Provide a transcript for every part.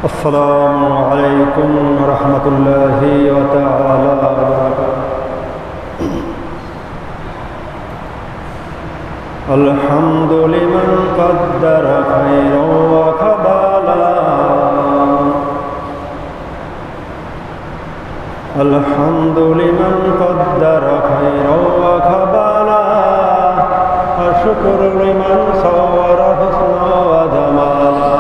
السلام عليكم ورحمة الله تعالى وبركاته. الحمد لمن قدر خيرا وقبلا، الحمد لمن قدر خيرا وقبلا، الشكر لمن صور حسنا وجمالا.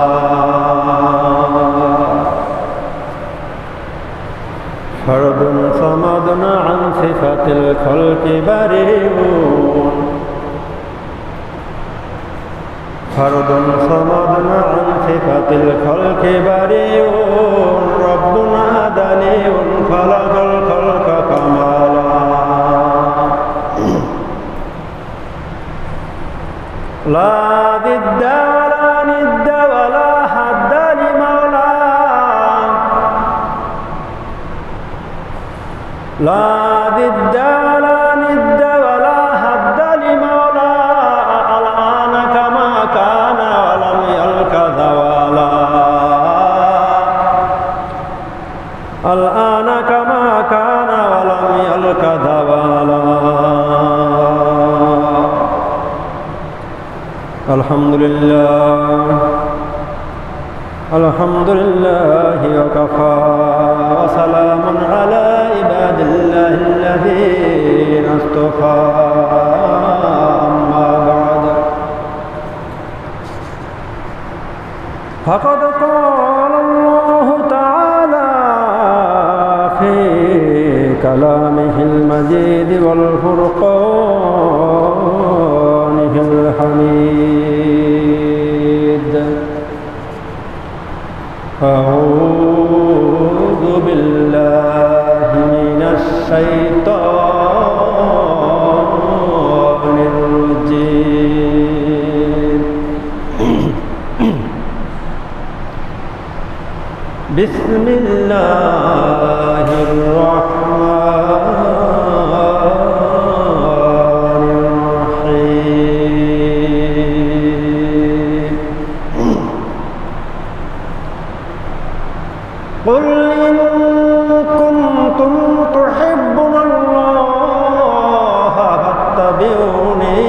فرد صمد عن صفة الخلق بريء، فرد صمد عن صفة الخلق بريء، ربنا دليل خلق الخلق كمالا. لا ضد ولا ند ولا حد لمولى، لا ضد ولا ند ولا حد لمولى، الآن كما كان ولم يلق زوالا، الآن كما كان ولم يلق زوالا. الحمد لله الحمد لله وكفى، وسلام على عباد الله الذين اصطفى. أما بعد، فقد قال الله تعالى في كلامه المجيد والفرقانه الحميد: أعوذ بالله من الشيطان الرجيم. بسم الله الرحمن الرحيم. قل إن كنتم تحبون الله فاتبعوني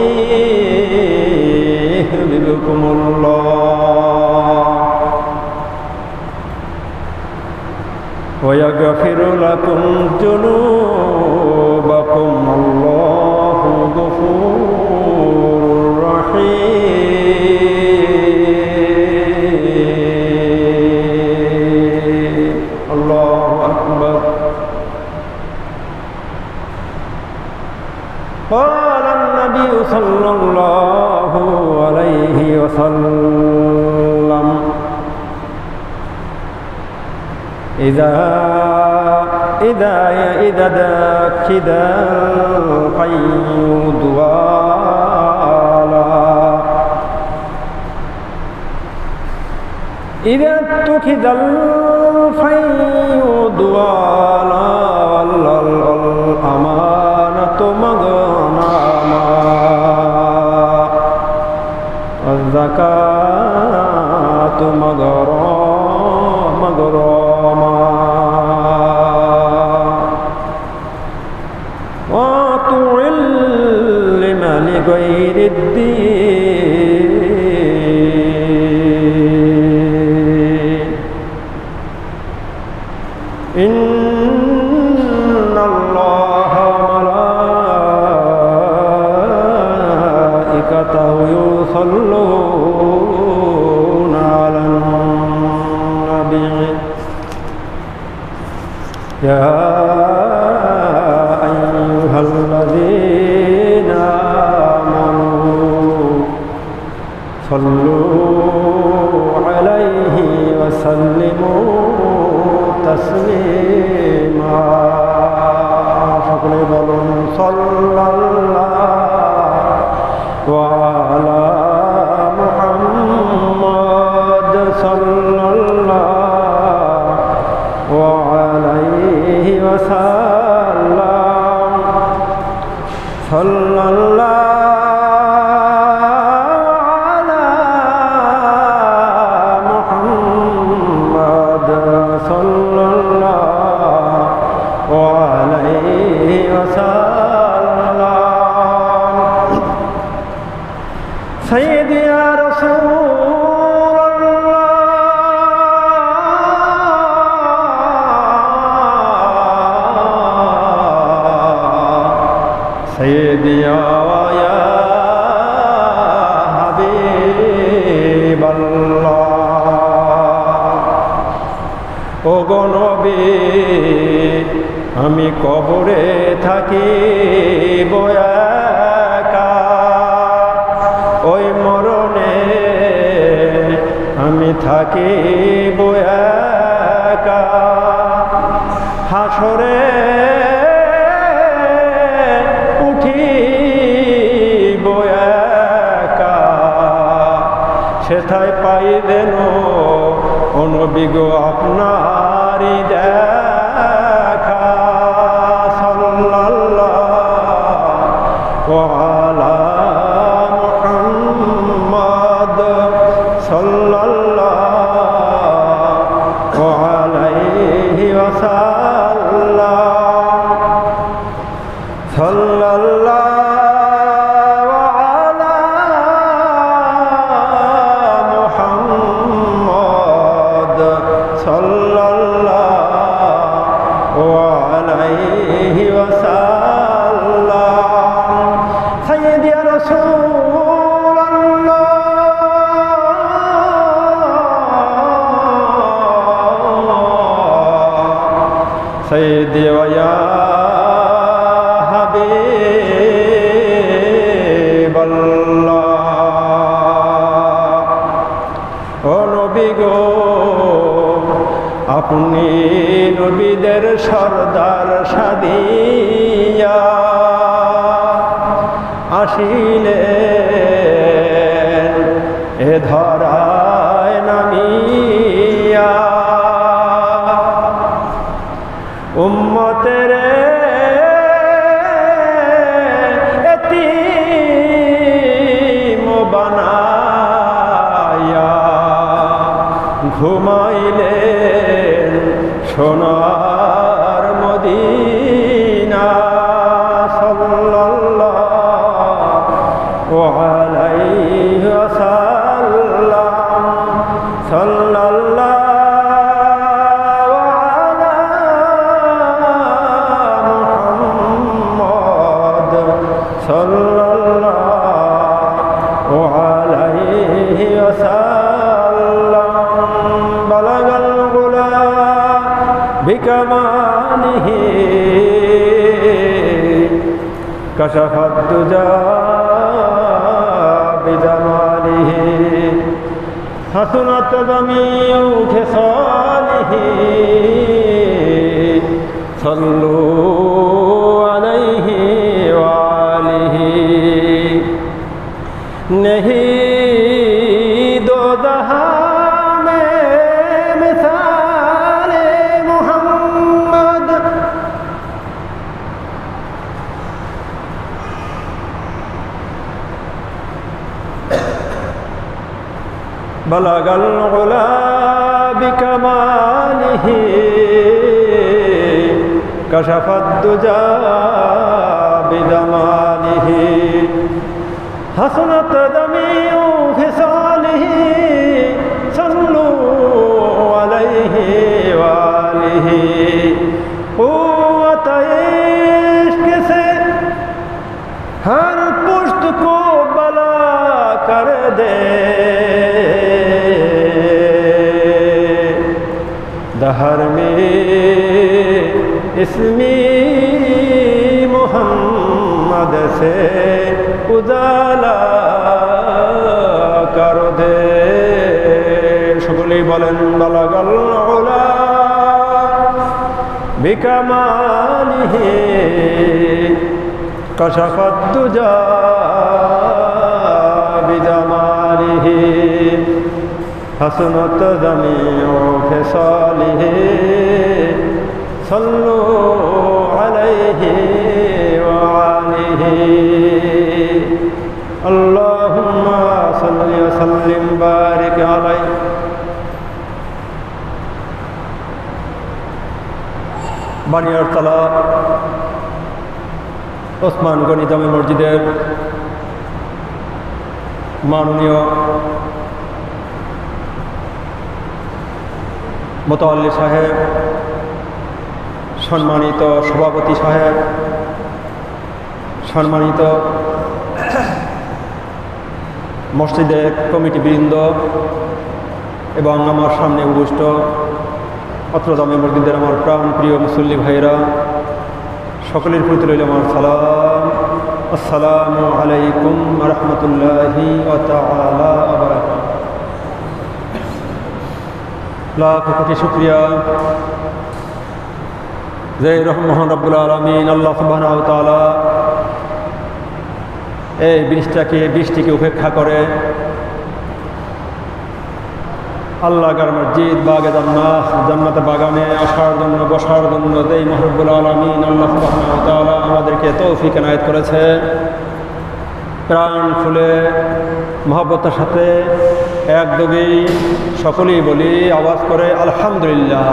يحببكم الله ويغفر لكم ذنوبكم، الله غفور رحيم. الله أكبر. قال النبي صلى الله عليه وسلم: إذا داك القيود والا، إذا اتخذ القيود والا، والأمانة مغنما، والزكاة مغرما، وتعلم لغير الدين. إن الله وملائكته يصلون على النبي، يا أيها الذين آمنوا صلوا عليه وسلموا تسليما. فقل صلى الله وعلى محمد صلى الله عليه وسلم، صلى الله على محمد سيدي يا رسول الله سيدي يا حبيب الله ও গো নবী আমি কবরে থাকি একা ওই মরণে আমি থাকি একা হাসরে উঠি একা সেথায় পাইলেন ও নবী গো আপনারই দেখা সাল্লাল্লাহু আলা মুহাম্মদ সাল্লাল্লাহু আলাইহি ওয়াসাল্লাম সাল্লাল্লাহু আলা মুহাম্মদ সাল্লাল্লাহু আলাইহি ওয়াসাল্লাম সাইয়্যিদি ইয়া রাসূলুল্লাহ সাইয়্যিদি ওয়া ইয়া হাবিবাল্লাহ ও নবী গো আপনি নবীদের সরদার সাদিয়া আসিলেন এ ধরায় নামিয়া উম্মতের এতিম বানায়া ঘুমাইলেন সোনার মদিনা সাল্লাল্লাহু আলাইহি ওয়াসাল্লাম সাল্লাল্লাহু আলা মুহাম্মদ সাল্লাল্লাহু আলাইহি ওয়াসাল্লাম বালাগাল গুলা بكماله كشف الدجى بجماله حسنت جميع خصاله صلوا عليه وآله नहीं दो जहां में मिसाल मोहम्मद बलगल गुला बिकमालिह कशफत दुजा बिजमालिह हसनत जमीउ खिसालिह सल्लू अलैहि वालिहि क़ुव्वत इश्क़ से हर पुश्त को बला कर दे दहर में इसमी मोहम्मद से उजाला कर दे সকলেই বলেন বালাগাল উলা বিকামালিহি কশফত দুজা বিজামালিহি حسنت جميع خصاله صلوا عليه وآله اللهم صل وسلم بارك عليه বানিয়ারতলা ওসমান গনি জামে মসজিদের মাননীয় মোতাওয়াল্লি সাহেব, সম্মানিত সভাপতি সাহেব, সম্মানিত মসজিদের কমিটিবৃন্দ এবং আমার সামনে উপবিষ্ট অত্র জামে মসজিদের আমার প্রাণ প্রিয় মুসল্লি ভাইরা, সকলের প্রতি রইল আমার সালাম। আসসালামু আলাইকুম ওয়া রাহমাতুল্লাহি ওয়া তাআলা ওয়া বারাকাতুহু। লাখ কোটি শুকরিয়া যে মহান রব্বুল আলামিন আল্লাহ সুবহানাহু ওয়া তাআলা এই বৃষ্টিকে উপেক্ষা করে আল্লাহর মসজিদ বাগে জান্নাতে বাগানে আসার জন্য, বসার জন্য যেই মহান রব্বুল আলামিন আল্লাহ সুবহানাহু ওয়া তাআলা আমাদেরকে তৌফিক এনায়েত করেছে, প্রাণ খুলে মহব্বতের সাথে একযোগে সকলেই বলি আওয়াজ করে আলহামদুলিল্লাহ।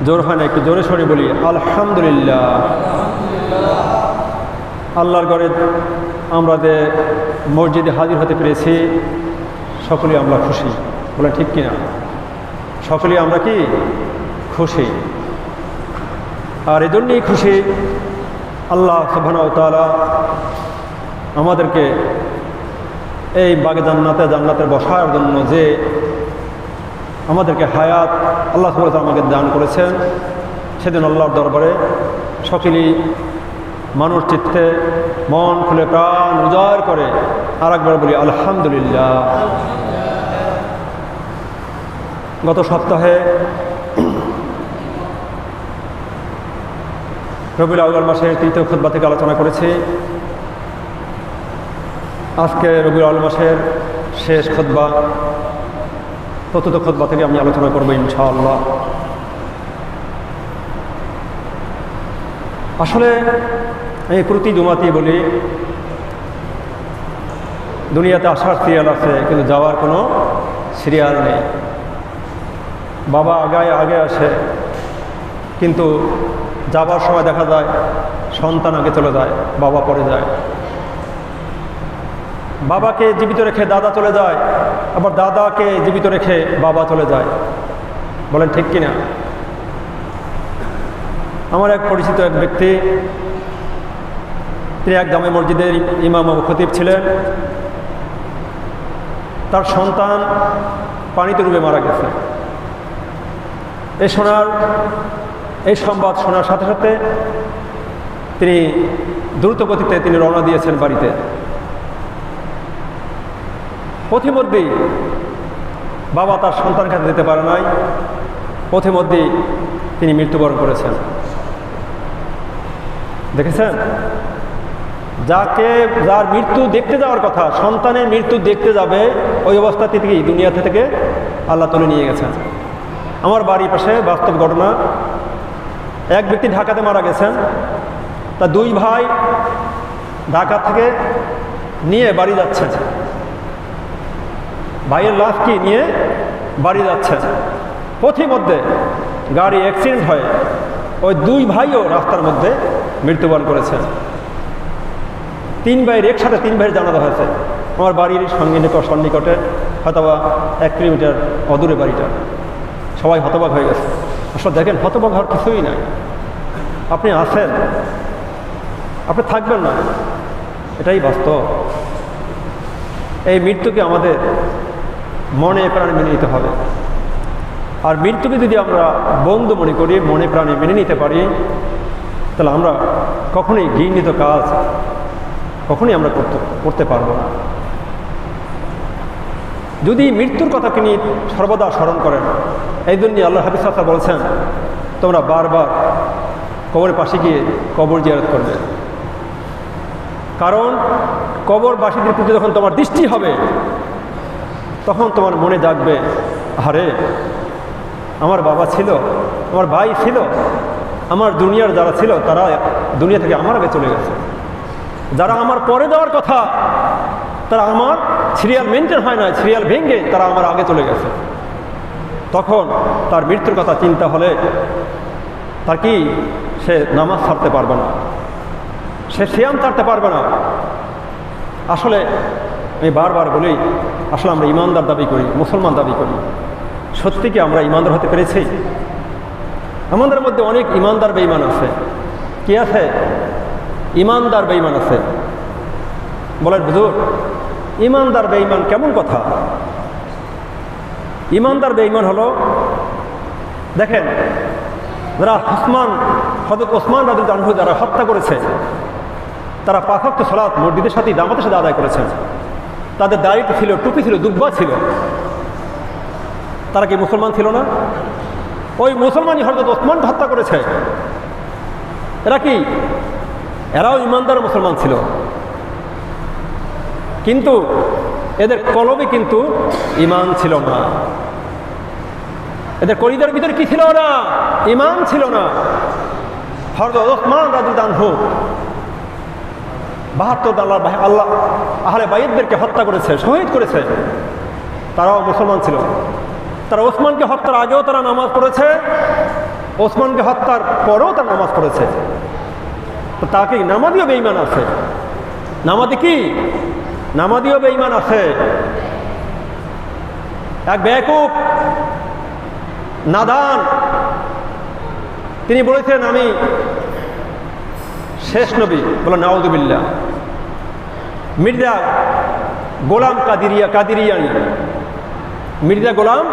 জোর হয় না, একটু জোরে সরে বলি আলহামদুলিল্লাহ। আল্লাহর ঘরে আমরা যে মসজিদে হাজির হতে পেরেছি সকলেই আমরা খুশি, বলে ঠিক কিনা? সকলেই আমরা কি খুশি? আর এই জন্যই খুশি আল্লাহ সুবহানাহু ওয়া তাআলা আমাদেরকে এই বাগে জান্নাতের বসার জন্য যে আমাদেরকে হায়াত আল্লাহ সুবহানাহু ওয়া তাআলা আমাকে দান করেছেন, সেদিন আল্লাহর দরবারে সকলেই মানুষ চিত্তে মন খুলে প্রাণ উজাড় করে আর একবার বলি আলহামদুলিল্লাহ। গত সপ্তাহে রবিউল আউয়াল মাসের তৃতীয় খুতবা থেকে আলোচনা করেছি। আজকে রবিউল আউয়াল মাসের শেষ খুতবা, চতুর্থ খুতবা থেকে আমি আলোচনা করবো ইনশাআল্লাহ। আসলে এই প্রতি জুমাতেই বলি দুনিয়াতে আসার সিরিয়াল আছে, কিন্তু যাওয়ার কোনো সিরিয়াল নেই। বাবা আগে আসে, কিন্তু যাবার সময় দেখা যায় সন্তান আগে চলে যায়, বাবা পরে যায়। বাবাকে জীবিত রেখে দাদা চলে যায়, আবার দাদাকে জীবিত রেখে বাবা চলে যায়। বলেন ঠিক কিনা? আমার এক পরিচিত এক ব্যক্তি, তিনি এক জামে মসজিদের ইমাম ও খতিব ছিলেন। তার সন্তান পানিতে ডুবে মারা গেছে। এই সংবাদ শোনার সাথে সাথে তিনি দ্রুত গতিতে তিনি রওনা দিয়েছেন বাড়িতে। পথিমধ্যেই বাবা তার সন্তানকে দিতে পারে নাই, পথিমধ্যেই তিনি মৃত্যুবরণ করেছেন। দেখেছেন? যার মৃত্যু দেখতে যাওয়ার কথা, সন্তানের মৃত্যু দেখতে যাবে, ওই অবস্থা থেকেই দুনিয়া থেকে আল্লাহ তুলে নিয়ে গেছেন। আমার বাড়ির পাশে বাস্তব ঘটনা। এক ব্যক্তি ঢাকাতে মারা গেছেন, তা দুই ভাই ঢাকা থেকে নিয়ে বাড়ি যাচ্ছেন। ভাইয়ের লাশ কি নিয়ে বাড়ি যাচ্ছেন, পথিমধ্যে গাড়ি অ্যাক্সিডেন্ট হয়, ওই দুই ভাইও রাস্তার মধ্যে মৃত্যুবরণ করেছেন। তিন ভাইয়ের একসাথে তিন ভাইয়ের জানাজা হয়েছে। আমার বাড়ির সন্নিকটে হয়তো 1 কিলোমিটার অদূরে বাড়িটা। সবাই হতবাক হয়ে গেছে। আসলে দেখেন, হতবাক হওয়ার কিছুই নাই। আপনি আছেন, আপনি থাকবেন না, এটাই বাস্তব। এই মৃত্যুকে আমাদের মনে প্রাণে মেনে নিতে হবে। আর মৃত্যুকে যদি আমরা বন্ধু মনে করি, মনে প্রাণে মেনে নিতে পারি, তাহলে আমরা কখনোই ঘৃণিত কাজ কখনোই আমরা করতে পারবো না। যদি মৃত্যুর কথা তিনি সর্বদা স্মরণ করেন, এই জন্যই আল্লাহ হাফিজ সাহেব বলছেন, তোমরা বারবার কবরের পাশে গিয়ে কবর জিয়ারত করবে। কারণ কবরবাসীদের প্রতি যখন তোমার দৃষ্টি হবে, তখন তোমার মনে জাগবে, আরে আমার বাবা ছিল, আমার ভাই ছিল, আমার দুনিয়ার যারা ছিল তারা দুনিয়া থেকে আমার আগে চলে গেছে। যারা আমার পরে যাওয়ার কথা, তারা আমার সিরিয়াল মেনটেন হয় না, সিরিয়াল ভেঙে তারা আমার আগে চলে গেছে। তখন তার মৃত্যুর কথা চিন্তা হলে তার কি সে নামাজ ছাড়তে পারবে না, সে সিয়াম ছাড়তে পারবে না। আসলে আমি বারবার বলি, আসলে আমরা ইমানদার দাবি করি, মুসলমান দাবি করি, সত্যি কি আমরা ইমানদার হতে পেরেছি? আমাদের মধ্যে অনেক ইমানদার বেঈমান আছে। কি আছে? ইমানদার বেঈমান আছে। বলেন হুজুর, ইমানদার বেঈমান কেমন কথা? ইমানদার বেঈমান হলো, দেখেন, যারা হযরত ওসমান রাদিয়াল্লাহু আনহু যারা হত্যা করেছে, তারা 5 ওয়াক্ত সালাত মসজিদের সাথে জামাতের সাথে আদায় করেছেন। তাদের দাড়ি ছিল, টুপি ছিল, দুব্বা ছিল। তারা কি মুসলমান ছিল না? ওই মুসলমানই হযরত ওসমানকে হত্যা করেছে। এরা কি? এরাও ইমানদার মুসলমান ছিল, কিন্তু এদের কলবে কিন্তু ঈমান ছিল না। এদের কলিজার ভিতরে কি ছিল না? ঈমান ছিল না। হযরত ওসমান রাদিয়াল্লাহু আনহু 72 আল্লাহ আহলে বাইতদেরকে হত্যা করেছে, শহীদ করেছে। তারাও মুসলমান ছিল। তারা ওসমানকে হত্যার আগেও তারা নামাজ পড়েছে, ওসমানকে হত্যার পরেও তারা নামাজ পড়েছে। তো তাকে নামাজীয় বেঈমান আছে। নামাজি কি? নামাজীয় বেঈমান আছে। এক বেয়াকুব নাদান, তিনি বলেছেন আমি শেষ নবী। বলে নাউযুবিল্লাহ। মির্জা গোলাম কাদিরিয়ানি, মির্জা গোলাম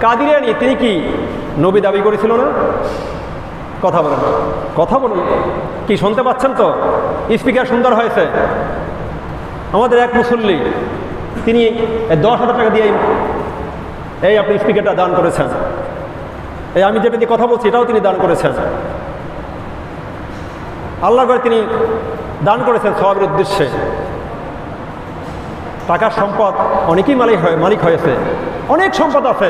কাদিরিয়ানি, তিনি কি নবী দাবি করেছিল না? কথা বলেন, কথা বলুন। কি শুনতে পাচ্ছেন তো? স্পিকার সুন্দর হয়েছে। আমাদের এক মুসল্লি, তিনি 10,000 টাকা দিয়ে এই আপনি স্পিকারটা দান করেছেন। এই আমি যেটা দিয়ে কথা বলছি এটাও তিনি দান করেছেন। আল্লাহর ঘরে তিনি দান করেছেন সওয়াবের উদ্দেশ্যে। টাকার সম্পদ অনেকেই মালিক হয়েছে, অনেক সম্পদ আছে,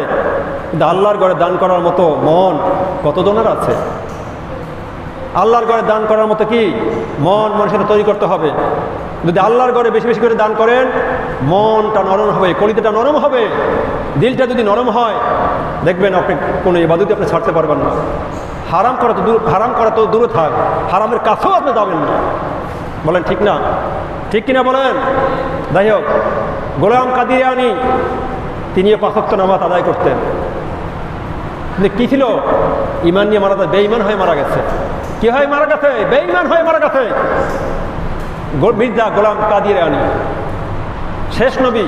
কিন্তু আল্লাহর ঘরে দান করার মতো মন কতজনের আছে? আল্লাহর ঘরে দান করার মতো কি মন মানুষের তৈরি করতে হবে। যদি আল্লাহর ঘরে বেশি বেশি করে দান করেন, মনটা নরম হবে, কলিজাটা নরম হবে। দিলটা যদি নরম হয়, দেখবেন আপনি কোনো ইবাদতই আপনি ছাড়তে পারবেন না। হারাম করা তো দূরে থাক, হারামের কাছেও আপনি যাবেন না। বলেন ঠিক না? ঠিক কিনা বলেন? যাই হোক, গোলাম কাদিরিয়ানি তিনিও 5 ওয়াক্ত নামাজ আদায় করতেন। কিন্তু কি ছিল? ঈমান নিয়ে মারা যায়, বেঈমান হয়ে মারা গেছে। কি হয়ে মারা গেছে? বেঈমান হয়ে মারা গেছে। মির্জা গোলাম কাদিরিয়ানি শেষ নবী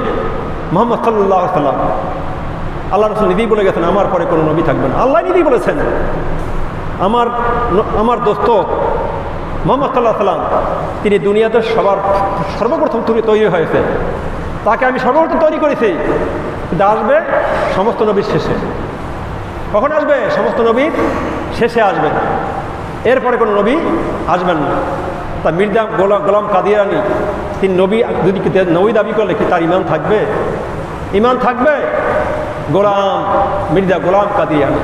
মুহাম্মদ সাল্লাল্লাহু আলাইহি ওয়াসাল্লাম। আল্লাহ রাসূল নিজেই বলে গেছেন আমার পরে কোনো নবী থাকবে না। আল্লাহ নিজেই বলেছেন। আমার দোস্ত মুহাম্মদ সাল্লাল্লাহু আলাইহি ওয়াসাল্লাম, তিনি দুনিয়াতে সর্বপ্রথম তৈরি হয়েছে। তাকে আমি সর্বপ্রথম তৈরি করেছি, কিন্তু আসবে সমস্ত নবীর শেষে। কখন আসবে? সমস্ত নবীর শেষে আসবে, এরপরে কোনো নবী আসবেন না। তা মির্জা গোলাম কাদিরিয়ানি তিনি যদি নবী দাবি করলে কি তার ঈমান থাকবে? ঈমান থাকবে? মির্জা গোলাম কাদিরিয়ানি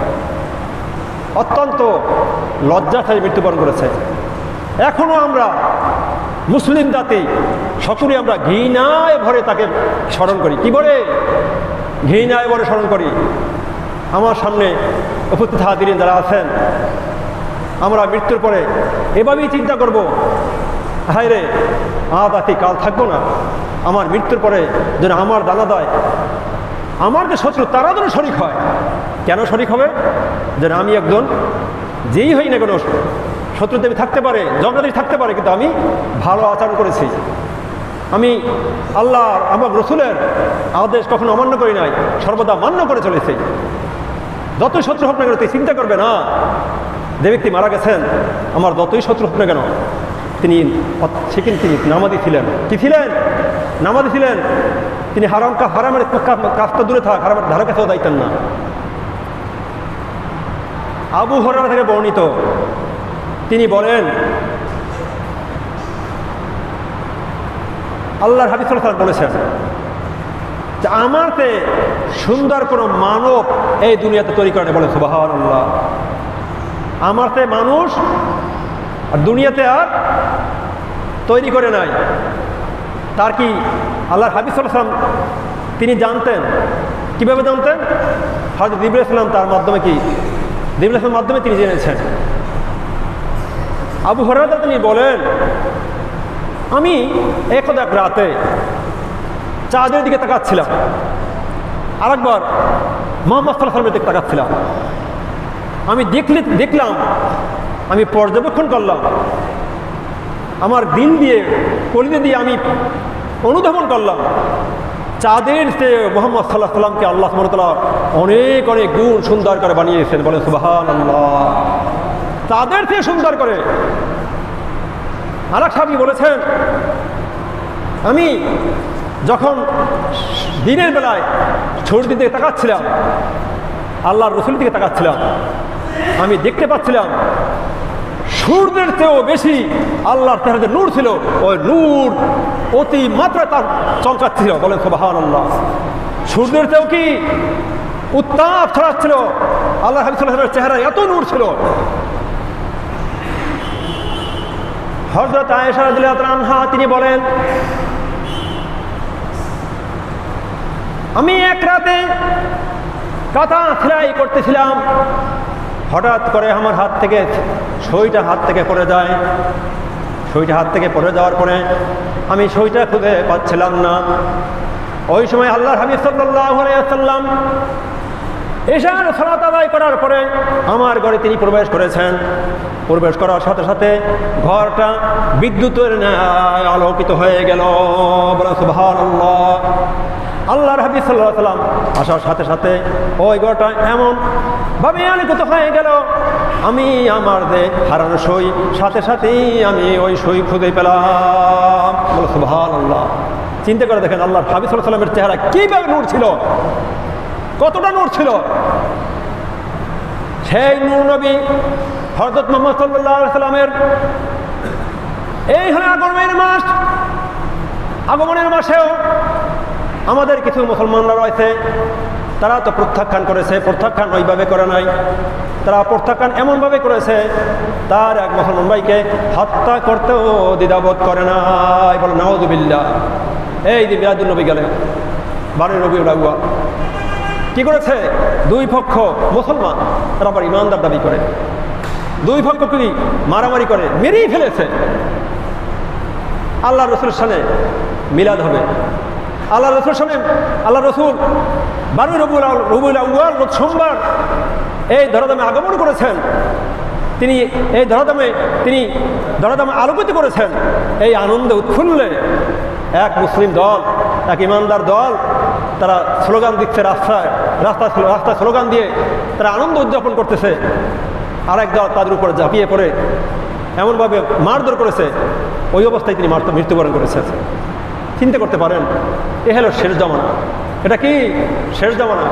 অত্যন্ত লজ্জা থেকে মৃত্যুবরণ করেছে। এখনো আমরা মুসলিম জাতি সকলে আমরা ঘৃণায় ভরে তাকে স্মরণ করি। কি বলে? ঘৃণায় ভরে স্মরণ করি। আমার সামনে উপস্থিত হাজিরিন যারা আছেন, আমরা মৃত্যুর পরে এভাবেই চিন্তা করব, হায় রে আজ আছি কাল থাকবো না। আমার মৃত্যুর পরে যেন আমার জানা দেয় আমার যে শত্রু তারা যেন শরিক হয়। কেন শরিক হবে? যেন আমি একজন যেই হই না কোনো শত্রুতে আমি থাকতে পারে, ঝগড়াঝাটি থাকতে পারে, কিন্তু আমি ভালো আচরণ করেছি। আমি আল্লাহ আমার রসুলের আদেশ কখনো অমান্য করি নাই, সর্বদা মান্য করে চলেছি। যতই শত্রু হোক না কেন তুই চিন্তা করবে না, যে ব্যক্তি মারা গেছেন আমার যতই শত্রু হোক না কেন তিনি নামাজি ছিলেন। কি ছিলেন? নামাজি ছিলেন। তিনি হারামের কাজটা দূরে থাক, হারামের ধারে কাছেও যাইতেন না। আবু হুরায়রা থেকে বর্ণিত, তিনি বলেন আল্লাহর হাবিব সাল্লাল্লাহু আলাইহি ওয়াসাল্লাম বলেছেন যে আমারতে সুন্দর কোনো মানব এই দুনিয়াতে তৈরি করে। বলে সুবহানাল্লাহ। আমারতে মানুষ আর দুনিয়াতে আর তৈরি করে নাই। তার কি আল্লাহর হাবিব সাল্লাল্লাহু আলাইহি ওয়াসাল্লাম তিনি জানতেন। কিভাবে জানতেন? হযরত জিবরাইল আলাইহিস সালাম তার মাধ্যমে, কি জিবরাইল আলাইহিস সালামের মাধ্যমে তিনি জেনেছেন। আবু হুরায়রা তিনি বলেন আমি এক রাতে চাঁদের দিকে তাকাচ্ছিলাম, আরেকবার মুহাম্মদ সাল্লাল্লাহু আলাইহি ওয়াসাল্লামের দিকে তাকাচ্ছিলাম। আমি দেখলাম, আমি পর্যবেক্ষণ করলাম, আমার দিল দিয়ে কলিজা দিয়ে আমি অনুধাবন করলাম, চাঁদের চেয়ে মুহাম্মদ সাল্লাল্লাহু আলাইহি ওয়াসাল্লামকে আল্লাহ সুবহানাহু ওয়া তাআলা অনেক অনেক গুণ সুন্দর করে বানিয়েছেন। বলেন সুবহানাল্লাহ। চাঁদের চেয়ে সুন্দর করে। আরেক সাহাবী বলেছেন, আমি যখন দিনের বেলায় সূর্যের দিকে তাকাচ্ছিলাম, আল্লাহর রাসূলের দিকে তাকাচ্ছিলাম, আমি দেখতে পাচ্ছিলাম সূর্যের চেয়েও বেশি আল্লাহর চেহারাতে নূর ছিল। ওই নূর অতি মাত্রা তার চমকাচ্ছিল। বলেন সুবহানাল্লাহ। সূর্যের চেয়েও কি উত্তাপ ছড়াচ্ছিল, আল্লাহ হাবিব সাল্লাল্লাহু আলাইহি ওয়াসাল্লামের চেহারায় এত নূর ছিল। হযরত আয়েশা রাদিয়াল্লাহু তাআলা আনহা তিনি বলেন, আমি এক রাতে কাঁথা সেলাই করতেছিলাম, হঠাৎ করে আমার হাত থেকে সইটা হাত থেকে পড়ে যায়। সইটা হাত থেকে পড়ে যাওয়ার পরে আমি সইটা খুঁজে পাচ্ছিলাম না। ওই সময় আল্লাহর হাবিব সাল্লাল্লাহু আলাইহি ওয়াসাল্লাম এশার সালাত আদায় করার পরে আমার ঘরে তিনি প্রবেশ করেছেন। প্রবেশ করার সাথে সাথে ঘরটা বিদ্যুতের ন্যায় আলোকিত হয়ে গেল। বলেন সুবহানাল্লাহ। আল্লাহর হাবিব সাল্লাল্লাহু আলাইহি ওয়াসাল্লাম আসার সাথে সাথে ওই ঘরটা এমন ভাবে আলোকিত হয়ে গেল, আমি আমার যে হারানো সই সাথে সাথেই আমি ওই সই খুঁজে পেলাম। বলে সুবহানাল্লাহ। চিন্তা করে দেখেন আল্লাহর হাবিব সাল্লাল্লাহু আলাইহি ওয়াসাল্লামের চেহারা কিভাবে নূর ছিল, কতটা নূর ছিল। সেই নূর নবী হযরত মুহাম্মদ সাল্লাল্লাহু আলাইহি ওয়াসাল্লামের এই হলো আগমনের মাস। আগমনের মাসেও আমাদের কিছু মুসলমানরা রয়েছে, তারা তো প্রত্যাখ্যান করেছে। প্রত্যাখ্যান ওইভাবে করে নাই, তারা প্রত্যাখ্যান এমনভাবে করেছে তার এক মুসলমান ভাইকে হত্যা করতেও দ্বিধাবোধ করে নাই। বলে নাউযুবিল্লাহ। এই যে মিলাদুন নবী গেলে 12 রবিউল আউয়াল কি করেছে? দুই পক্ষ মুসলমান, তারা আবার ইমানদার দাবি করে, দুই পক্ষ কি মারামারি করে মেরেই ফেলেছে। আল্লাহ রসুলের সামনে মিলাদ হবে, আল্লাহ রসুল সামনে আল্লাহ রসুল 12 রবিউল আউয়াল সোমবার এই ধরাধামে আগমন করেছেন। তিনি এই ধরাধামে আলোকিত করেছেন। এই আনন্দে উৎফুল্লে এক মুসলিম দল, এক ইমানদার দল, তারা স্লোগান দিচ্ছে, রাস্তায় স্লোগান দিয়ে তারা আনন্দ উদযাপন করতেছে। আরেক দল তাদের উপরে ঝাঁপিয়ে পড়ে এমনভাবে মারধর করেছে, ওই অবস্থায় তিনি মৃত্যুবরণ করেছেন। চিন্তা করতে পারেন, এ হলো শেষ জামানা। এটা কি শেষ জামানা?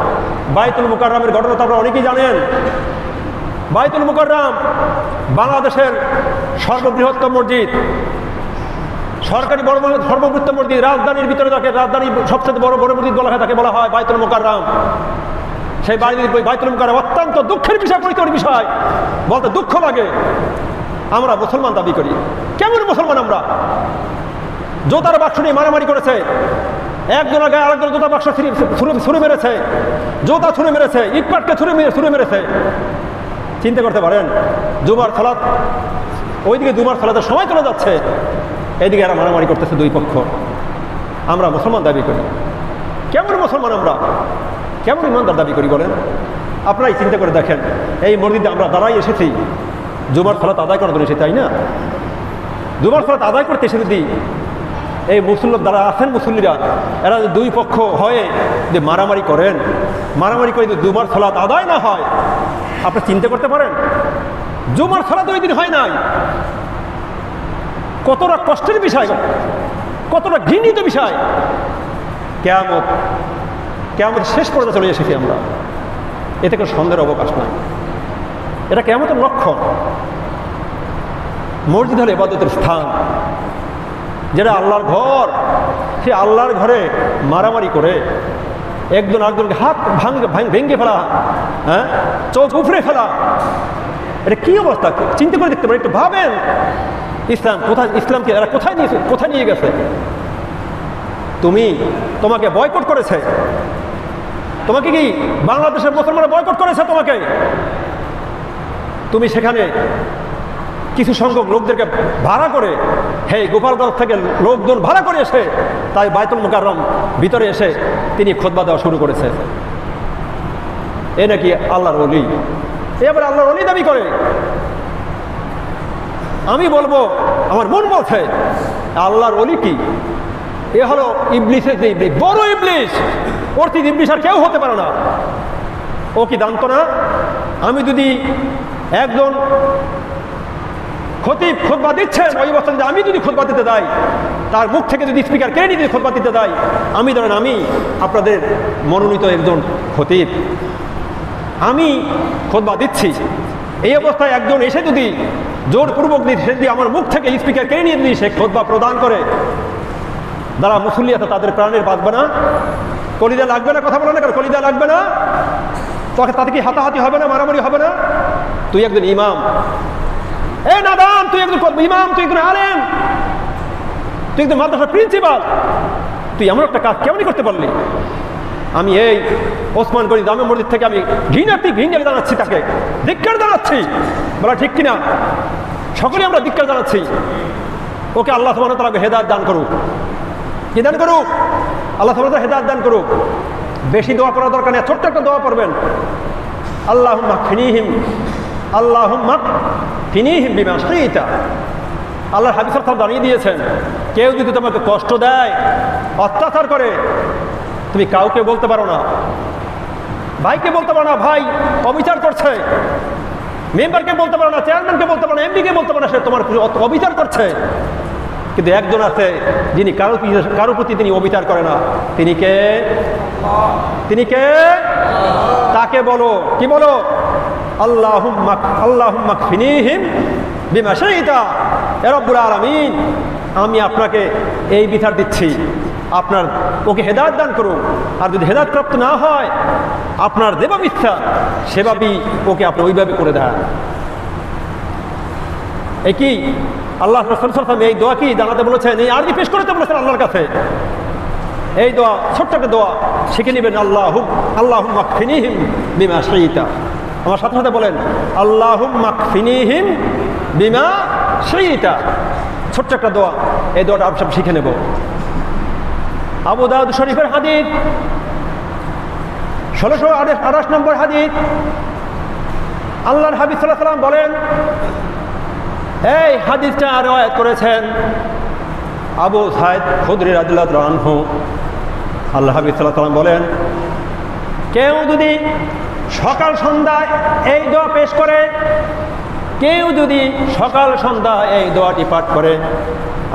বাইতুল মুকাররমের ঘটনা তো আপনারা অনেকেই জানেন। বাইতুল মুকাররম বাংলাদেশের সর্ববৃহত্তম মসজিদ, সরকারি সর্ববৃহত্তম মসজিদ। রাজধানীর ভিতরে থাকে, রাজধানীর সবচেয়ে বড় মসজিদ বলা হয়, তাকে বলা হয় বাইতুল মুকাররম। সেই বাইতুল মুকাররম অত্যন্ত দুঃখের বিষয়, পরিচয়ের বিষয়, বলতে দুঃখ লাগে। আমরা মুসলমান দাবি করি, কেমন মুসলমান আমরা? জোতার বাক্স নিয়ে মারামারি করেছে, একজনের গায়ে আরেকজন জোতা বাক্স ছুঁড়ে মেরেছে, জোতা ছুঁড়ে মেরেছে, ইটপাটকে ছুঁড়ে মেরেছে। চিন্তা করতে পারেন, জুমার সালাত, ওইদিকে জুমার সালাতের সময় চলে যাচ্ছে, এইদিকে এরা মারামারি করতেছে দুই পক্ষ। আমরা মুসলমান দাবি করি, কেমন মুসলমান আমরা, কেমন ইমানদার দাবি করি বলেন? আপনারাই চিন্তা করে দেখেন, এই মসজিদে আমরা দাঁড়াই এসেছি জুমার সালাত আদায় করার জন্য এসেছি, তাই না? জুমার সালাত আদায় করতে এসে যদি এই মুসল্লি যারা আছেন, মুসল্লিরা, এরা দুই পক্ষ হয়ে যে মারামারি করেন, মারামারি করে যদি জুমার সালাত আদায় না হয়, আপনি চিন্তা করতে পারেন জুমার সালাত ওই দিন হয় নাই, কতটা কষ্টের বিষয়, কতটা ঘৃণিত বিষয়। কিয়ামত শেষ পর্যন্ত চলে এসেছি আমরা, এতে কোনো সন্দেহের অবকাশ নাই। এটা কিয়ামতের লক্ষণ। মসজিদ হলো ইবাদতের স্থান, যেটা আল্লাহর ঘর। সে আল্লাহর ঘরে মারামারি করে একজন আরেকজনকে হাত ভেঙে ফেলা, হ্যাঁ, চোখ উপড়ে ফেলা, এটা কি অবস্থা? চিন্তা করে দেখতে পারেন, একটু ভাবেন ইসলামকে এরা কোথায় নিয়ে গেছে? তোমাকে বয়কট করেছে, তোমাকে কি বাংলাদেশের মুসলমানরা বয়কট করেছে তোমাকে? তুমি সেখানে কিছু সংখ্যক লোকদেরকে ভাড়া করে, হে গোপালগঞ্জ থেকে লোকজন ভাড়া করে এসে তাই বাইতুল মুকাররম ভিতরে এসে তিনি খুতবা দেওয়া শুরু করেছে। এ নাকি আল্লাহর ওলি, এবার আল্লাহর ওলি দাবি করে। আমি বলবো, আমার মন বলছে আল্লাহর ওলি কি? এ হলো ইবলিসের যে ইবলিস, বড় ইবলিস, ওর থেকে ইবলিস আর কেউ হতে পারে না। ও কি জানতো না আমি যদি একজন খতিব খুতবা দিচ্ছেন ওই বলছেন যে আমি যদি খুতবা দিতে যাই, তার মুখ থেকে যদি স্পিকার কেড়ে নিয়ে যদি খুতবা দিতে যাই, আমি ধরেন আমি আপনাদের মনোনীত একজন খতিব, আমি খুতবা দিচ্ছি, এই অবস্থায় একজন এসে যদি জোরপূর্বক যদি আমার মুখ থেকে স্পিকার কেড়ে নিয়ে যদি সে খুতবা প্রদান করে, যারা মুসল্লি আছে তাদের প্রাণের বাঁচবে না? কলিজা লাগবে না? কথা বলো না কেন? কলিজা লাগবে না? তাতে কি হাতাহাতি হবে না? মারামারি হবে না? তুই একজন ইমাম, এ নাদান, তুই একজন ইমাম, তুই একজন আলেম, তুই একজন মাদ্রাসার প্রিন্সিপাল, তুই এমন একটা কাজ কেমনই করতে পারলি? আমি এই ওসমান গনি জামে মসজিদ থেকে আমি ঘৃণা জানাচ্ছি, তাকে ধিক্কার জানাচ্ছি। বলা ঠিক কিনা? সকলে আমরা ধিক্কার জানাচ্ছি। ওকে আল্লাহ সুবহানাহু ওয়া তাআলা হেদায়েত দান করুক। কি দান করুক? আল্লাহ সুবহানাহু ওয়া তাআলা হেদায়েত দান করুক। বেশি দোয়া করার দরকার নেই, ছোট্ট একটা দোয়া পড়বেন, আল্লাহুম্মা কফিনিহিম বিমা শি'তা। আল্লাহর হাবিব সাল্লাল্লাহু আলাইহি ওয়াসাল্লাম জানিয়ে দিয়েছেন, কেউ যদি তোমাকে কষ্ট দেয়, অত্যাচার করে, তুমি কাউকে বলতে পারো না, ভাইকে বলতে পারো না ভাই অবিচার করছে, মেম্বারকে বলতে পারো না, চেয়ারম্যানকে বলতে পারো না, এমপিকে বলতে পারো না, সে তোমার অবিচার করছে। কিন্তু একজন আছে যিনি কারো প্রতি তিনি অবিচার করে না, তিনি কে? তিনি কে? তাকে বলো, কি বলো? আল্লাহুম্মা কফিনিহিম বিমা শি'তা, ইয়া রাব্বুল আলামিন, আমি আপনাকে এই বিচার দিচ্ছি, আপনার ওকে হেদায়েত দান করুন। আর যদি হেদায়েত প্রাপ্ত না হয়, আপনার যেভাবে ইচ্ছা সেভাবেই ওকে আপনি ওইভাবে করে দেন। এই কি আল্লাহ রাসূল সাল্লাল্লাহু আলাইহি ওয়াসাল্লাম এই দোয়া কি জানাতে বলেছেন, এই আরবি পেশ করতে বলেছেন আল্লাহর কাছে। এই দোয়া ছোট্ট একটা দোয়া শিখে নেবেন, আল্লাহুম্মা কফিনিহিম বিমা শি'তা। আমার সাথে সাথে বলেন, আল্লাহুম্মা কফিনিহিম বিমা শি'তা। ছোট্ট একটা দোয়া, এই দোয়াটা আমরা সব শিখে নেব। আবু দাউদ শরীফের হাদিস 1628 নম্বর হাদিস, আল্লাহর হাবিব সাল্লাল্লাহু আলাইহি ওয়াসাল্লাম বলেন, এই হাদিসটা রওয়ায়াত করেছেন আবু সাঈদ খুদরি রাদিয়াল্লাহু আনহু। আল্লাহর হাবিব সাল্লাল্লাহু আলাইহি ওয়াসাল্লাম বলেন, কেউ যদি সকাল সন্ধ্যায় এই দোয়া পেশ করে, কেউ যদি সকাল সন্ধ্যা এই দোয়াটি পাঠ করে,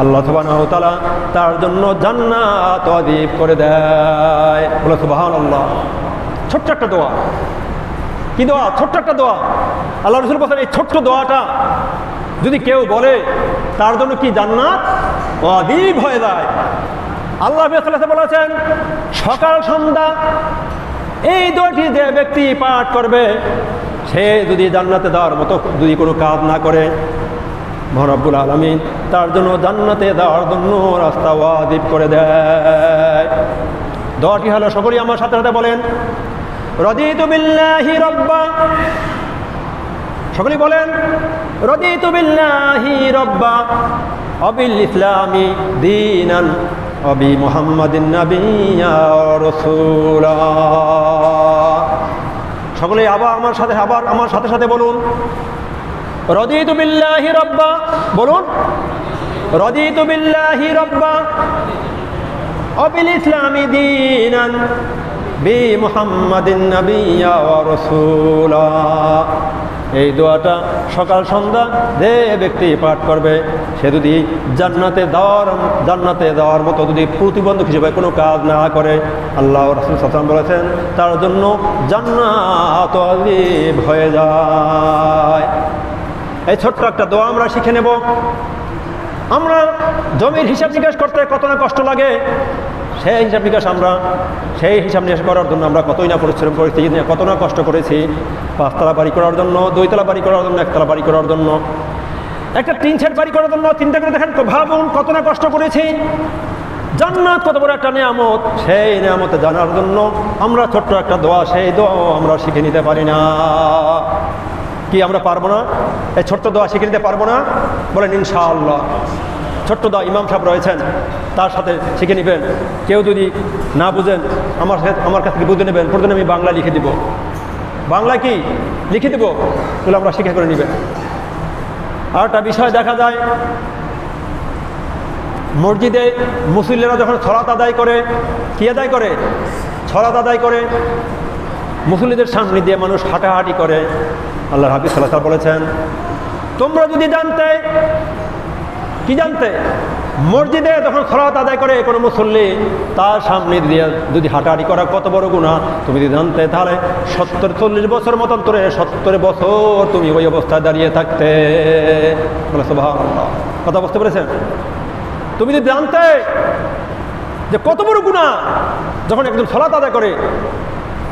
আল্লাহ সুবহানাহু ওয়া তাআলা তার জন্য জান্নাত ওয়াজিব করে দেয়। বলে সুবহানাল্লাহ। ছোট্ট একটা দোয়া, কি দোয়া? ছোট্ট একটা দোয়া। আল্লাহ রাসূল বলেন, এই ছোট্ট দোয়াটা যদি কেউ বলে, তার জন্য কি জান্নাত ওয়াজিব হয়ে যায়। আল্লাহ বলেছেন, সকাল সন্ধ্যা এই দোয়াটি যে ব্যক্তি পাঠ করবে, সে যদি জান্নাতে যাওয়ার মতো যদি কোনো কাজ না করে, মহান রব্বুল আলামিন তার জন্য জান্নাতে যাওয়ার জন্য রাস্তা ওয়াজিব করে দেয়। দোয়াটি হলো, সকলেই আমার সাথে সাথে বলেন, রাদিতু বিল্লাহি রাব্বা। সকলেই বলেন, রাদিতু বিল্লাহি রাব্বা ওয়া বিল ইসলামি দীনান ওয়া বি মুহাম্মাদিন নাবিয়্যা ওয়া রাসূলা। সকলেই আবার আমার সাথে সাথে বলুন, রাদিতু বিল্লাহি রাব্বা। বলুন, রাদিতু বিল্লাহি রাব্বা ওয়া বিল ইসলামি দীনান বি মুহাম্মাদিন নাবিয়্যা ওয়া রাসূলা। এই দোয়াটা সকাল সন্ধ্যা যে ব্যক্তি পাঠ করবে, সে যদি জান্নাতে যাওয়ার মতো যদি প্রতিবন্ধক হিসেবে কোনো কাজ না করে, আল্লাহ রাসূল সাল্লাল্লাহু আলাইহি ওয়াসাল্লাম বলেছেন তার জন্য জান্নাত ওয়াজিব হয়ে যায়। এই ছোট্ট একটা দোয়া আমরা শিখে নেব। আমরা জমির হিসাব নিকাশ করতে কত না কষ্ট লাগে, সেই হিসাব নিকাশ করার জন্য আমরা কতই না পরিশ্রম করেছি, কত না কষ্ট করেছি। 5 তলা বাড়ি করার জন্য, 2 তলা বাড়ি করার জন্য, 1 তলা বাড়ি করার জন্য, একটা টিন শেড বাড়ি করার জন্য চিন্তা করে দেখেন, ভাবুন কত না কষ্ট করেছি। জান্নাত কত বড় একটা নিয়ামত, সেই নিয়ামতে জানার জন্য আমরা ছোট্ট একটা দোয়া, সেই দোয়া আমরা শিখে নিতে পারি না। কি আমরা পারবো না? এই ছোট্ট দোয়া শিখে নিতে পারবো না? বলেন ইনশাআল্লাহ। ছোট্ট দোয়া ইমাম সাহেব রয়েছেন, তার সাথে শিখে নেবেন। কেউ যদি না বুঝেন আমার কাছ থেকে বুঝে নেবেন, প্রয়োজনে আমি বাংলা লিখে দিব। বাংলা কি লিখে দেবো, বলে আমরা শিক্ষা করে নেবেন। আর একটা বিষয় দেখা যায়, মসজিদে মুসল্লিরা যখন সালাত আদায় করে, কি আদায় করে? সালাত আদায় করে। মুসল্লিদের সামনে দিয়ে মানুষ হাঁটাহাঁটি করে। আল্লাহর হাবিব সাল্লাল্লাহু আলাইহি ওয়াসাল্লাম বলেছেন, তোমরা যদি জানতে, কি জানতে? মসজিদে যখন সালাত আদায় করে কোনো মুসল্লি, তার সামনে দিয়ে যদি হাঁটাহাঁটি করা কত বড় গুনাহ তুমি যদি জানতে, তাহলে 70-40 বছর মতান্তরে 70 বছর তুমি ওই অবস্থায় দাঁড়িয়ে থাকতে। বলে সুবহানাল্লাহ। কথা বুঝতে পেরেছেন? তুমি যদি জানতে যে কত বড় গুনাহ যখন একজন সালাত আদায় করে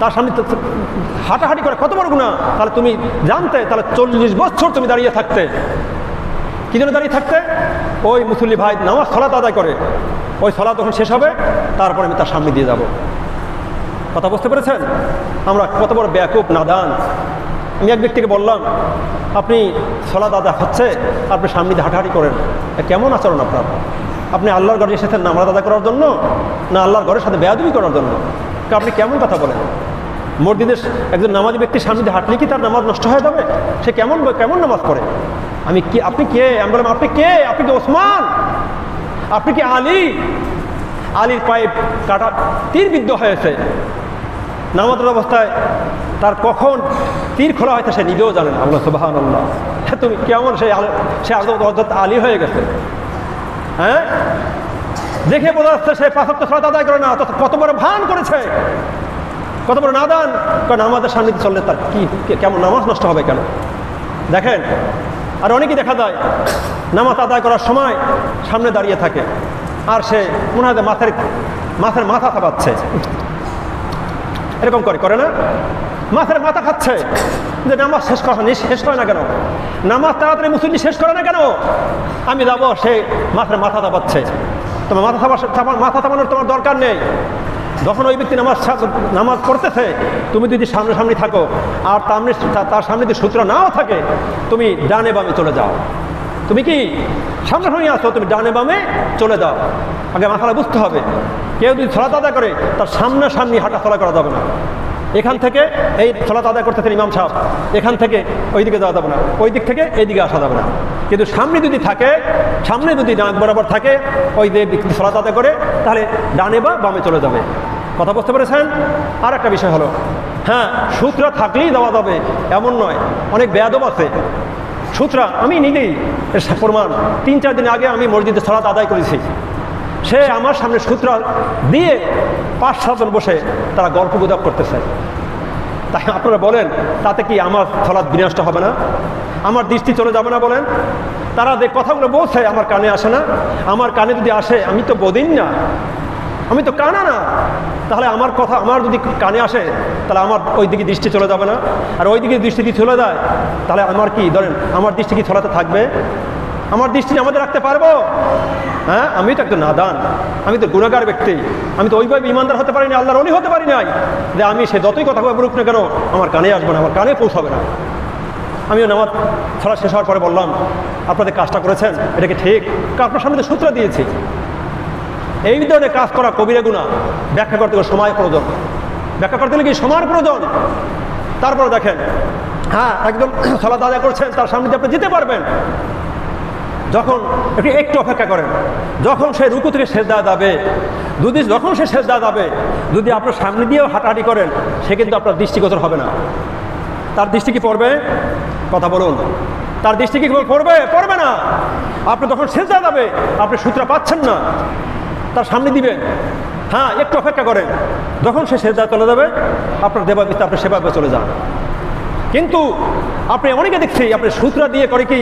তার সামনে হাঁটাহাঁটি করে কত বড় গুনাহ, তাহলে তুমি জানতে, তাহলে 40 বছর তুমি দাঁড়িয়ে থাকতে। কি জন্য দাঁড়িয়ে থাকতে? ওই মুসল্লি ভাই নামাজ সালাত আদায় করে, ওই সালাত যখন শেষ হবে তারপরে আমি তার সামনে দিয়ে যাব। কথা বুঝতে পেরেছেন? আমরা কত বড় বেয়াকুব, নাদান। আমি এক ব্যক্তিকে বললাম, আপনি সালাত আদায় হচ্ছে, আপনি সামনে দিয়ে হাঁটাহাঁটি করেন, কেমন আচরণ আপনার? আপনি আল্লাহর ঘরে এসেছেন নামাজ আদায় করার জন্য, না আল্লাহর ঘরের সাথে বেয়াদবি করার জন্য? আপনি কেমন কথা বলেন? মসজিদের একজন নামাজি ব্যক্তির সামনে দিয়ে হাঁটলে কি তার নামাজ নষ্ট হয়ে যাবে? সে কেমন নামাজ পড়ে? আমি কি, আপনি কে? আমি বললাম, আপনি কে? আপনি কি ওসমান? আপনি কি আলী? আলীর পায়ে কাটা তীর বিদ্ধ হয়েছে নামাজের অবস্থায়, তার কখন তীর খোলা হয়েছে সে নিজেও জানেন। আল্লাহ সুবহানাল্লাহ। তুমি কেমন? সে হযরত আলী হয়ে গেছে। হ্যাঁ, দেখে বোঝা যাচ্ছে সে 5 ওয়াক্ত সালাত আদায় করে না, কত বড় ভান করেছে, কত বড় নাদান। কারণ আমাদের সামনে চললে তার কি কেমন নামাজ নষ্ট হবে কেন? দেখেন, আর অনেকেই দেখা যায় নামাজ আদায় করার সময় সামনে দাঁড়িয়ে থাকে, আর সে মনে হয় মাথার মাথা খাবাচ্ছে, এরকম করে না? মাথার মাথা খাচ্ছে যে নামাজ শেষ করে না কেন? নামাজ তাড়াতাড়ি মুসল্লি শেষ করে না কেন? আমি যাবো, সে মাথা চাপাচ্ছে। তোমার মাথা চাপানোর তোমার দরকার নেই। যখন ওই ব্যক্তি নামাজ পড়তেছে, তুমি যদি সামনে থাকো, আর তার সামনে যদি সূত্র নাও থাকে, তুমি ডানে বামে চলে যাও। তুমি কি সামনাসামনি আসো, তুমি ডানে বামে চলে যাও। আগে মাথাটা বুঝতে হবে, কেউ যদি সালাত আদায় করে তার সামনাসামনি হাঁটা চলা করা যাবে না। এখান থেকে এই সালাত আদায় করতেছেন ইমাম সাহেব, এখান থেকে ওই দিকে যাওয়া যাবে না, ওই দিক থেকে এই দিকে আসা যাবে না। কিন্তু সামনে যদি থাকে, সামনে যদি নাক বরাবর থাকে ওই যে সালাত আদায় করে, তাহলে ডানে বা বামে চলে যাবে। কথা বুঝতে পেরেছেন? আর একটা বিষয় হলো, হ্যাঁ, সূত্র থাকলেই দেওয়া যাবে এমন নয়, অনেক বেয়াদব আছে। সূত্রা আমি নিজেই প্রমাণ, 3-4 দিন আগে আমি মসজিদে সালাত আদায় করেছি, সে আমার সামনে সূত্র দিয়ে 5-7 জন বসে তারা গল্প গুজব করতেছে। তাই আপনারা বলেন, তাতে কি আমার সালাত বিনষ্ট হবে না? আমার দৃষ্টি চলে যাবে না? বলেন। তারা যে কথাগুলো বলছে আমার কানে আসে না? আমার কানে যদি আসে, আমি তো বদিন না, আমি তো কানা না, তাহলে আমার কথা আমার যদি কানে আসে, তাহলে আমার ওই দিকে দৃষ্টি চলে যাবে না? আর ওই দিকে দৃষ্টি যদি চলে যায়, তাহলে আমার কি, ধরেন আমার দৃষ্টি কি চলাতে থাকবে? আমার দৃষ্টি আমাদের রাখতে পারবো? হ্যাঁ, আমি তো একজন নাদান, আমি তো গুনাহগার ব্যক্তি, আমি তো ওইভাবে ইমানদার হতে পারিনি, আল্লাহর ওলি হতে পারি নাই যে আমি সে যতই কথা বলুক না কেন আমার কানে আসবে না, আমার কানে পৌঁছাবে না। আমিও নামাজ সালাত শেষ হওয়ার পরে বললাম, আপনাদের কাজটা করেছেন এটা কি ঠিক? আপনার সামনে তো সূত্র দিয়েছি। এই ধরনের কাজ করা কবিরা গুনাহ, ব্যাখ্যা করতে গেলে সময় প্রয়োজন, ব্যাখ্যা করতে গেলে কি সময়ের প্রয়োজন। তারপরে দেখেন, হ্যাঁ, একদম সালাত আদায় করছেন, তার সামনে দিয়ে আপনি যেতে পারবেন। যখন একটু অপেক্ষা করেন, যখন সে রুকু থেকে সেজদায় যাবে, যখন সে সেজদায় যাবে, যদি আপনার সামনে দিয়েও হাঁটাহাঁটি করেন, সে কিন্তু আপনার দৃষ্টিগোচর হবে না। তার দৃষ্টি কি পড়বে? কথা বলুন, তার দৃষ্টি কি পড়বে না? আপনি যখন সেজদায় যাবে, আপনি সূত্র পাচ্ছেন না, তার সামনে দিবেন, হ্যাঁ, একটু অপেক্ষা করেন, যখন সে সেজদায় চলে যাবে আপনার দেবাবিতে আপনি সেভাবে চলে যান। কিন্তু আপনি অনেকে দেখছি, আপনি সূত্র দিয়ে করে কি,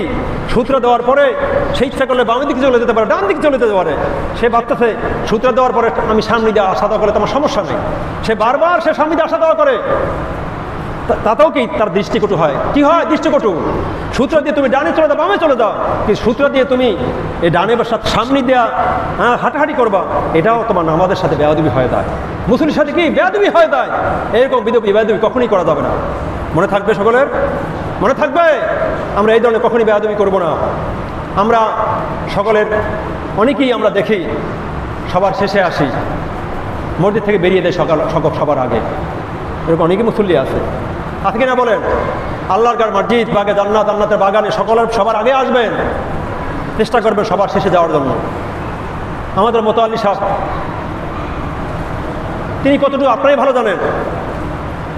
সূত্র দেওয়ার পরে সে ইচ্ছা করলে বামের দিকে চলে যেতে পারে, ডান দিকে চলে যেতে পারে। সে ভাবতেছে সূত্র দেওয়ার পরে আমি সামনে দিয়ে আসা দেওয়া করলে তোমার সমস্যা নেই, সে বারবার সে সামনে দিয়ে আসা দেওয়া করে, তাতেও কি তার দৃষ্টিকটু হয়? কি হয় দৃষ্টিকটু? সূত্র দিয়ে তুমি ডানে চলে দাও, বামে চলে দাও, কিন্তু সূত্র দিয়ে তুমি এই ডানে বা সামনে দেওয়া হাঁটাহাঁটি করবা, এটাও তোমার নামাজের সাথে বেয়াদবি হয়ে যায়, মুসলিমের সাথে কি বেয়াদবি হয়ে যায়। এরকম বেয়াদবি কখনই করা যাবে না। মনে থাকবে সকলের? মনে থাকবে আমরা এই ধরনের কখনই বেয়াদবি করব না। আমরা সকলের অনেকেই আমরা দেখি সবার শেষে আসি, মসজিদ থেকে বেরিয়ে দেয় সবার আগে, এরকম অনেকই মুসল্লি আছে কিনা বলেন? আল্লাহর ঘর মসজিদ বাগে জান্নাতের বাগানে সবার আগে আসবেন, চেষ্টা করবেন সবার শেষে যাওয়ার জন্য। আমাদের মোতাল্লি সাহেব তিনি কতটুকু আপনারাই ভালো জানেন।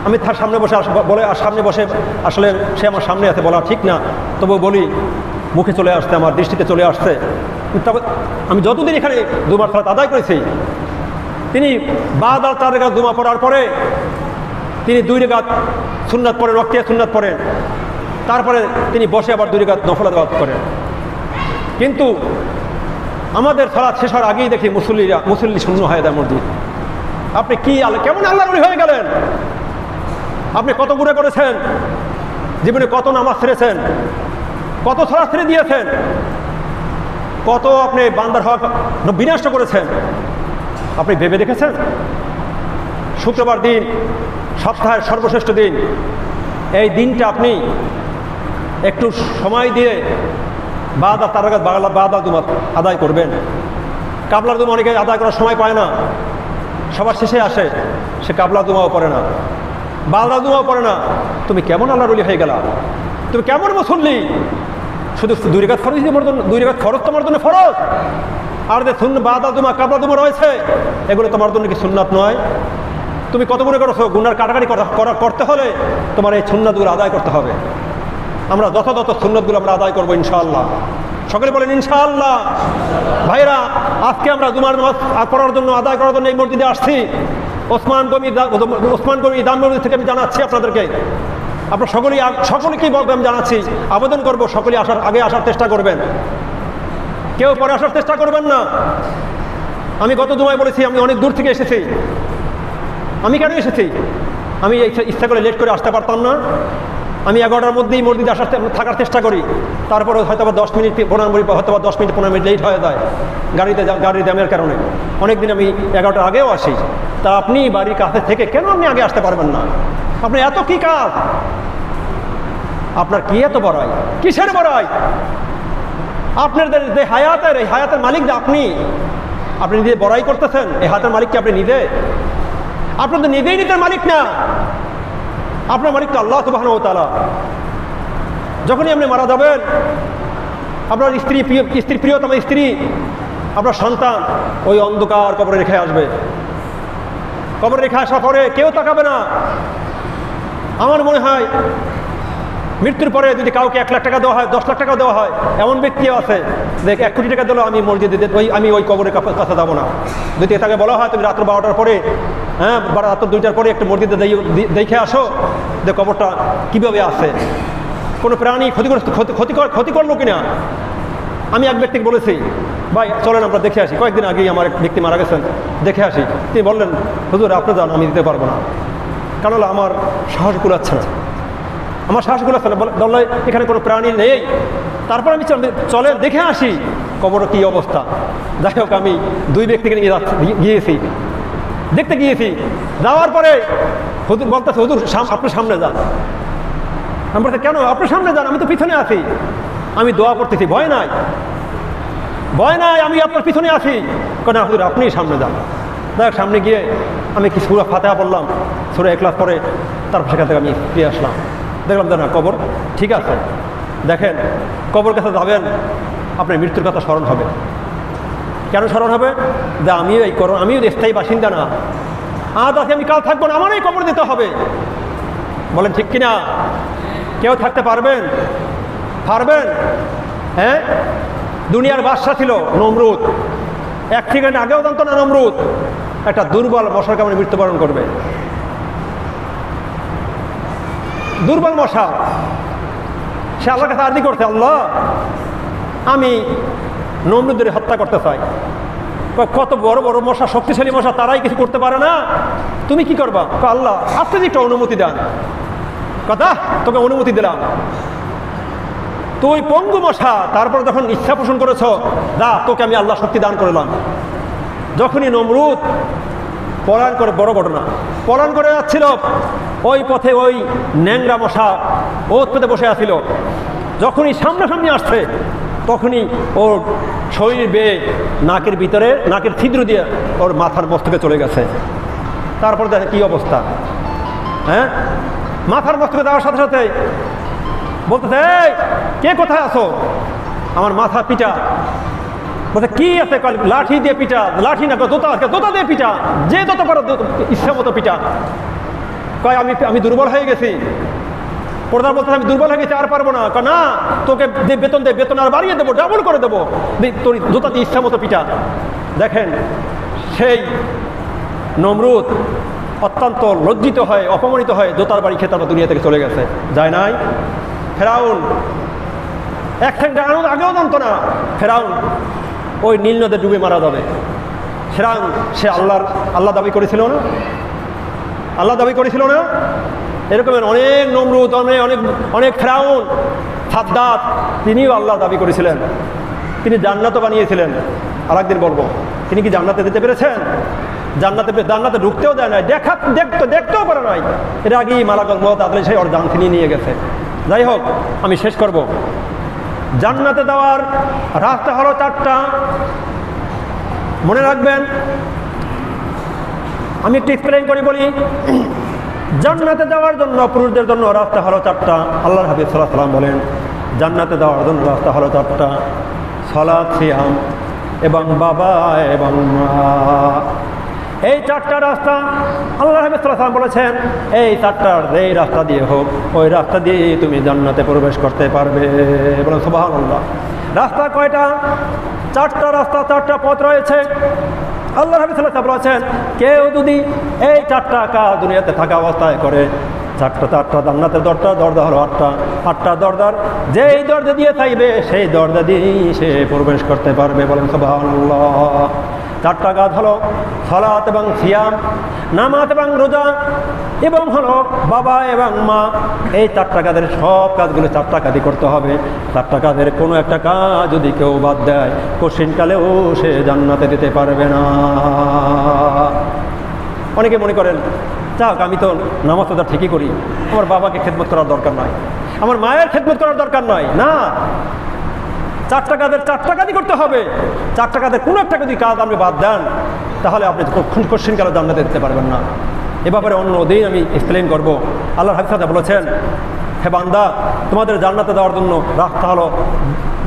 আমি তার সামনে বসে সামনে বসে আসলে সে আমার সামনে আছে, বলা ঠিক না, তবু বলি, মুখে চলে আসতে, আমার দৃষ্টিতে চলে আসছে। তবে আমি যতদিন এখানে দুবার সালাত আদায় করেছি, তিনি বাদ আর 4 রাকাত জুমা পড়ার পরে তিনি 2 রাকাত সুন্নাত পড়েন, ওয়াক্তিয়া সুন্নাত পড়েন, তারপরে তিনি বসে আবার 2 রাকাত নফল আদায় করেন। কিন্তু আমাদের সালাত শেষ হওয়ার আগেই দেখি মুসল্লি শূন্য হয়ে যায় মসজিদ। আপনি কি কেমন আল্লাহর ওলি হয়ে গেলেন? আপনি কত গুনাহ করেছেন, জীবনে কত নামাজ ছেড়েছেন, কত সালাত ছেড়ে দিয়েছেন, কত আপনি বান্দার হক বিনষ্ট করেছেন, আপনি ভেবে দেখেছেন? শুক্রবার দিন, সপ্তাহের সর্বশ্রেষ্ঠ দিন, এই দিনটা আপনি একটু সময় দিয়ে বাদ আর 4 রাকাত বাদ জুমা আদায় করবেন। কাবলার জুমা অনেকে আদায় করার সময় পায় না, সবার শেষে আসে, সে কাবলা জুমাও পড়ে না, বাদা জুমাও পড়ে না। তুমি কেমন আল্লাহর ওলি হয়ে গেলা? তুমি কেমন মুসল্লি? শুধু 2 রাকাত ফরজ, 2 রাকাত ফরজ তোমার জন্য ফরজ, আর যে বাদা জুমা কাবলা জুমা রয়েছে এগুলো তোমার জন্য কি সুন্নাত নয়? তুমি কত গুণে করেছো? গুনার কাটাকাটি করতে হলে তোমার এই সুন্নাতগুলো আদায় করতে হবে। আমরা যথাযথ সুন্নাতগুলো আমরা আদায় করবো ইনশাআল্লাহ। সকলে বলেন ইনশাআল্লাহ। ভাইরা, আজকে আমরা জুমার নামাজ পড়ার জন্য, আদায় করার জন্য এই মসজিদে আসছি। ওসমান গনি দান মসজিদ থেকে আমি জানাচ্ছি আপনাদেরকে, আপনারা সকলেকেই বলবো, আমি জানাচ্ছি, আবেদন করবো সকলে আগে আসার চেষ্টা করবেন, কেউ পরে আসার চেষ্টা করবেন না। আমি গত জুমায় বলেছি আমি অনেক দূর থেকে এসেছি। আমি কেন এসেছি? আমি ইচ্ছা করে লেট করে আসতে পারতাম না। আমি 11টার মধ্যেই মসজিদে থাকার চেষ্টা করি, তারপরে হয়তো 10 মিনিট 15 মিনিট, হয়তো 10 মিনিট 15 মিনিট লেট হয়ে যায় গাড়ির জ্যামের কারণে। অনেকদিন আমি 11টার আগেও আসি। তা আপনি বাড়ির কাছে থেকে কেন আপনি আগে আসতে পারবেন না? আপনি এত কি কাজ? আপনার কি এত বড়াই? কিসের বড়াই? আপনাদের যে হায়াতের, এই হায়াতের মালিক যে আপনি নিজে বড়াই করতেছেন। এই হাতের মালিক কি আপনি নিজে? আপনার তো নিজেই নিজের মালিক না, আপনার মালিক তো আল্লাহ সুবহানাহু ওয়া তাআলা। যখনই আপনি মারা যাবেন, আপনার স্ত্রী প্রিয়তম স্ত্রী, আপনার সন্তান ওই অন্ধকার কবরে রেখে আসবে। কবরে রেখে আসার পরে কেউ তাকাবে না। আমার মনে হয় মৃত্যুর পরে যদি কাউকে 1 লাখ টাকা দেওয়া হয়, 10 লাখ টাকা দেওয়া হয়, এমন ব্যক্তিও আছে দেখ 1 কোটি টাকা দিলেও আমি মসজিদে আমি ওই কবরের কাছে যাবো না। যদি তাকে বলা হয় তুমি রাত্র 12টার পরে, রাত্র 2টার পরে একটু মসজিদে দেখে আসো যে কবরটা কীভাবে আছে, কোনো প্রাণী ক্ষতি করলো কিনা। আমি এক ব্যক্তিকে বলেছি, ভাই চলেন আমরা দেখে আসি। কয়েকদিন আগেই আমার এক ব্যক্তি মারা গেছেন, দেখে আসি। তিনি বললেন, হুজুর আপনি যান, আমি দিতে পারবো না, কারণ আমার সাহস কুলাচ্ছে না, আমার সাহস কুলাচ্ছে না। বললে এখানে কোনো প্রাণী নেই। তারপর আমি চলেন দেখে আসি কবর কী অবস্থা। যাই হোক, আমি 2 ব্যক্তিকে নিয়ে গিয়েছি, দেখতে গিয়েছি। যাওয়ার পরে হুজুর বলতেছে, হুজুর আপনি সামনে যান। আমি বলতে কেন? আপনি সামনে যান, আমি তো পিছনে আছি। আমি দোয়া করতেছি, ভয় নাই, আমি আপনার পিছনে আছি। কেন হুজুর আপনি সামনে যান। দেখ সামনে গিয়ে আমি কি সূরা ফাতিহা পড়লাম, সূরা ইখলাস পড়ে তারপর সেখান থেকে আমি ফিরে আসলাম। দেখলাম যে না, কবর ঠিক আছে। দেখেন, কবর কাছে যাবেন, আপনার মৃত্যুর কথা স্মরণ হবে। কেন স্মরণ হবে? যে আমিও স্থায়ী বাসিন্দা না, আজ আছে আমি কাল থাকবো না, আমারই কবর দিতে হবে। বলেন ঠিক কিনা? কেউ থাকতে পারবেন? হ্যাঁ, দুনিয়ার বাদশা ছিল নমরুদ। 1 সেকেন্ড আগেও জানতো না নমরুদ একটা দুর্বল মশার কামড়ে মৃত্যুবরণ করবে। দুর্বল মশা, সে আল্লাহর কাছে আরজি করছে, আল্লাহ আমি নমরুদের হত্যা করতে চাই। কত বড় বড় মশা, শক্তিশালী মশা, তারাই কিছু করতে পারে না, তুমি কি করবা? আল্লাহ আপনি যদি একটা অনুমতি দেন। কথা, তোকে অনুমতি দিলাম, তুই পঙ্গু মশা, তারপর যখন ইচ্ছা পোষণ করেছ, দা তোকে আমি আল্লাহ শক্তি দান করলাম। যখনই নমরুদ পলায়ন করে, বড় ঘটনা, পলায়ন করে যাচ্ছিল, ওই পথে ওই ন্যাংরা মশা ওত পেতে বসে আছিল। যখনই সামনাসামনি আসছে তখনই ওর শরীর বেয়ে নাকের ভিতরে, নাকের ছিদ্র দিয়ে ওর মাথার মস্তকে চলে গেছে। তারপর দেখে কী অবস্থা, হ্যাঁ, মাথার মস্তকে দেওয়ার সাথে সাথে বলতেছে, এই কে কোথায় আছো? আমার মাথা পিটা। বলতে কি আছে? লাঠি দিয়ে পিটা। লাঠি না, দোতা দিয়ে পিটা, যে যত পারো ইচ্ছা মতো পিটা। কয় আমি দুর্বল হয়ে গেছি। প্রধান বলতে আমি দুর্বল হয়ে গেছি, আর পারবো না। না, তোকে যে বেতন দে, বেতন আর বাড়িয়ে দেবো, ডাবল করে দেবো, তোর জুতা দিয়ে ইচ্ছা মতো পিটা। দেখেন, সেই নমরুদ অত্যন্ত লজ্জিত হয়, অপমানিত হয়, জোতার বাড়ি খেয়ে তারপর দুনিয়া থেকে চলে গেছে। যায় নাই? ফেরাউন এক ঠ্যাংটা আগেও জানতো না ফেরাউন ওই নীল নদে ডুবে মারা যাবে। ফেরাউন সে আল্লাহ দাবি করেছিল না? আল্লাহ দাবি করেছিল না? এরকমের অনেক নমরুদ, অনেক ফেরাউন, সাদ্দাত, তিনিও আল্লাহ দাবি করেছিলেন। তিনি জান্নাতও বানিয়েছিলেন। আর একদিন বলবো, তিনি কি জান্নাতে যেতে পেরেছেন? জান্নাতে ঢুকতেও দেয় নাই, দেখতেও পারে নাই। এর আগেই মালাকুল মউত আদলে সেই ওর জান তিনি নিয়ে গেছে। যাই হোক, আমি শেষ করব। জান্নাতে যাওয়ার রাস্তা হলো 4টা। মনে রাখবেন, আমি একটু এক্সপ্লেইন করে বলি। জান্নাতে যাওয়ার জন্য পুরুষদের জন্য রাস্তা হলো 4টা। আল্লাহর হাবিব সাল্লাল্লাহু আলাইহি ওয়াসাল্লাম বলেন, জান্নাতে যাওয়ার জন্য রাস্তা হলো 4টা: সালাত, সিয়াম এবং বাবা এবং মা। এই 4টা রাস্তা আল্লাহর হাবিব সাল্লাল্লাহু আলাইহি ওয়াসাল্লাম বলেছেন, এই 4টার যেই রাস্তা দিয়ে হোক, ওই রাস্তা দিয়ে তুমি জান্নাতে প্রবেশ করতে পারবে। বলেন সুবহানাল্লাহ। রাস্তা কয়টা? 4টা রাস্তা, 4টা পথ রয়েছে। আল্লাহর হাবিব সাল্লাল্লাহু আলাইহি ওয়াসাল্লাম বলেছেন, কেউ যদি এই 4টা কাজ দুনিয়াতে থাকা অবস্থায় করে, 4টা জান্নাতের দরজা হলো 8টা দরজার যেই দরজা দিয়ে চাইবে সেই দরজা দিয়েই সে প্রবেশ করতে পারবে। বলেন সুবহানাল্লাহ। 4টা কাজ হলো সালাত এবং সিয়াম, নামাজ এবং রোজা, এবং হলো বাবা এবং মা। এই 4টা কাজের সব কাজগুলো 4টা কাজই করতে হবে। 4টা কাজের কোনো একটা কাজ যদি কেউ বাদ দেয়, কঠিনকালেও সে জান্নাতে যেতে পারবে না। অনেকে মনে করেন, যাক আমি তো নামাজ রোজা ঠিকই করি, আমার বাবাকে খেদমত করার দরকার নয়, আমার মায়ের খেদমত করার দরকার নয়। না, 4টা কাজের 4টা কাজই করতে হবে। 4টা কাজের কোনো একটা যদি কাজ আপনি বাদ দেন, তাহলে আপনি কঠিনকালে জান্নাতে যেতে পারবেন না। এ ব্যাপারে অন্য দিন আমি এক্সপ্লেইন করবো। আল্লাহর হাবিব সাল্লাল্লাহু আলাইহি ওয়াসাল্লাম বলেছেন, হে বান্দা, তোমাদের জান্নাতে যাওয়ার জন্য রাস্তা হলো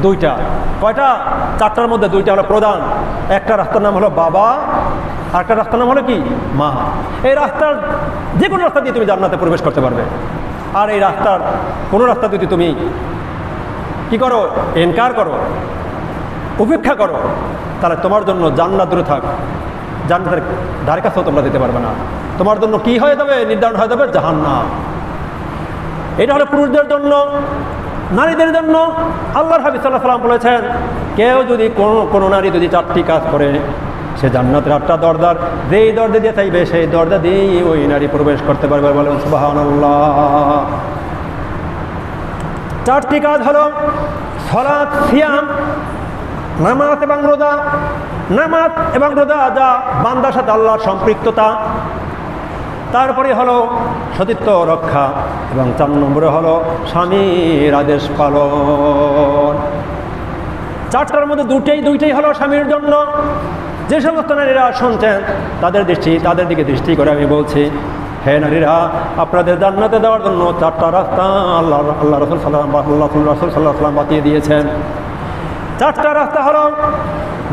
2টা। কয়টা? 4টার মধ্যে 2টা হলো প্রধান। একটা রাস্তার নাম হলো বাবা, আর একটা রাস্তার নাম হলো কি? মা। এই রাস্তার যে কোনো রাস্তা দিয়ে তুমি জান্নাতে প্রবেশ করতে পারবে। আর এই রাস্তার কোনো রাস্তা যদি তুমি কি করো, ইনকার করো, উপেক্ষা করো, তাহলে তোমার জন্য জান্নাত দূরে থাক, জান্নাতের ধারে কাছেও তোমরা দিতে পারবে না। তোমার জন্য কি হয়ে যাবে? নির্ধারণ হয়ে যাবে জাহান্নাম। এটা হলো পুরুষদের জন্য। নারীদের জন্য আল্লাহর হাবিব সাল্লাল্লাহু আলাইহি ওয়াসাল্লাম বলেছেন, কেউ যদি কোনো নারী যদি 4টি কাজ করে, সে জান্নাতের 8টা দরজার যেই দরজা দিয়ে চাইবে সেই দরজা দিয়েই ওই নারী প্রবেশ করতে পারবে। বলেন সুবহানাল্লাহ। 4টি কাজ হলো সালাত, সিয়াম, নামাজ এবং রোজা। নামাজ এবং রোজা যা বান্দার সাথে আল্লাহর সম্পৃক্ততা। তারপরে হলো সতীত্ব রক্ষা, এবং 4 নম্বরে হলো স্বামীর আদেশ পালন। 4টার মধ্যে দুইটাই হলো স্বামীর জন্য। যে সমস্ত নারীরা শুনছেন তাদের দিকে দৃষ্টি করে আমি বলছি, হে নারীরা, আপনাদের জান্নাতে দেওয়ার জন্য 4টা রাস্তা আল্লাহ রাসূল সাল্লাল্লাহু আলাইহি ওয়াসাল্লাম বাতিয়ে দিয়েছেন। 4টা রাস্তা হলো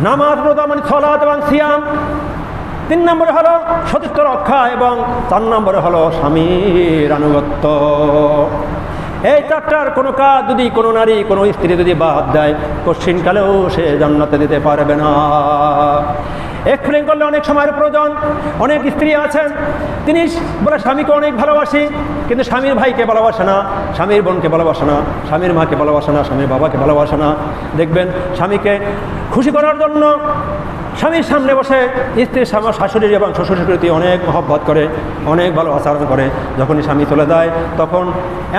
নামাজ, রোজা মানে সালাত এবং সিয়াম। 3 নম্বরে হলো সতীত্ব রক্ষা, এবং 4 নম্বরে হলো স্বামীর আনুগত্য। এই 4টার কোনো কাজ যদি কোনো নারী, কোনো স্ত্রী যদি বাদ দেয়, কঠিনকালেও সে জান্নাতে দিতে পারবে না। এক্সপ্লেইন করলে অনেক সময়ের প্রয়োজন। অনেক স্ত্রী আছেন, তিনি বলে স্বামীকে অনেক ভালোবাসি, কিন্তু স্বামীর ভাইকে ভালোবাসে না, স্বামীর বোনকে ভালোবাসে না, স্বামীর মাকে ভালোবাসে না, স্বামীর বাবাকে ভালোবাসে না। দেখবেন স্বামীকে খুশি করার জন্য স্বামীর সামনে বসে স্ত্রীর শাশুড়ি এবং শ্বশুরের প্রতি অনেক মহব্বত করে, অনেক ভালো আচরণ করে। যখনই স্বামী চলে যায় তখন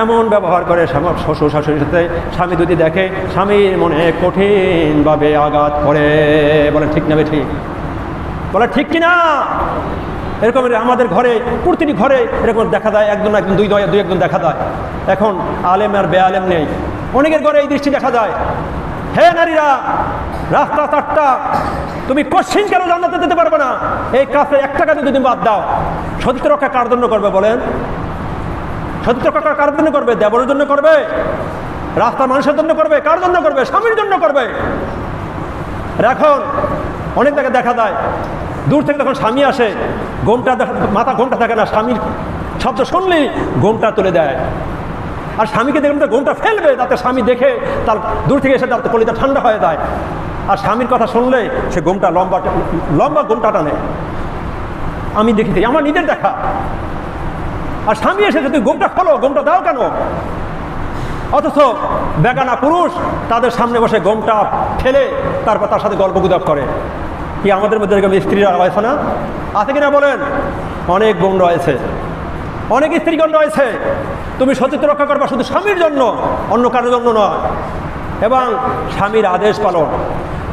এমন ব্যবহার করে শ্বশুর শাশুড়ির সাথে, স্বামী যদি দেখে স্বামীর মনে কঠিনভাবে আঘাত করে। বলে ঠিক না? ঠিক বলে ঠিক কিনা? এরকম আমাদের ঘরে প্রতিটি ঘরে এরকম দেখা যায়, একজন একজন দুই একজন দেখা যায়। এখন আলেম আর বেআলেম নেই, অনেকের ঘরে এই দৃষ্টি দেখা যায়। হে নারীরা, রাস্তা চারটা, তুমি কোশ্চিন কেন জান্নাতে যেতে পারবে না? এই কাছে একটা কাজে যদি বাদ দাও, সতীত্ব রক্ষা কার জন্য করবে বলেন? সতীত্ব রক্ষা কার জন্য করবে? দেবরের জন্য করবে? রাস্তার মানুষের জন্য করবে? কার জন্য করবে? স্বামীর জন্য করবে। এখন অনেক জায়গায় দেখা যায়, দূর থেকে যখন স্বামী আসে, ঘোমটা মাথা ঘোমটা থাকে না, স্বামীর শব্দ শুনলেই ঘোমটা তুলে দেয়। আর স্বামীকে দেখলাম তো ঘোমটা ফেলবে, তাতে স্বামী দেখে তার দূর থেকে এসে তার কলিজা ঠান্ডা হয়ে যায়। আর স্বামীর কথা শুনলে সে ঘোমটা লম্বা ঘোমটা টানে। আমি দেখেছি, আমার নিজের দেখা। আর স্বামী এসে তুই ঘোমটা খোলো, ঘোমটা দাও কেন? অথচ বেগানা পুরুষ তাদের সামনে বসে ঘোমটা ফেলে তারপর তার সাথে গল্প গুজব করে। কি আমাদের মধ্যে এরকম স্ত্রীরা রয়েছে না? আছে কিনা বলেন? অনেক বোন রয়েছে, অনেক স্ত্রীগণ রয়েছে। তুমি সতীত্ব রক্ষা করবা শুধু স্বামীর জন্য, অন্য কারোর জন্য নয়। এবং স্বামীর আদেশ পালন।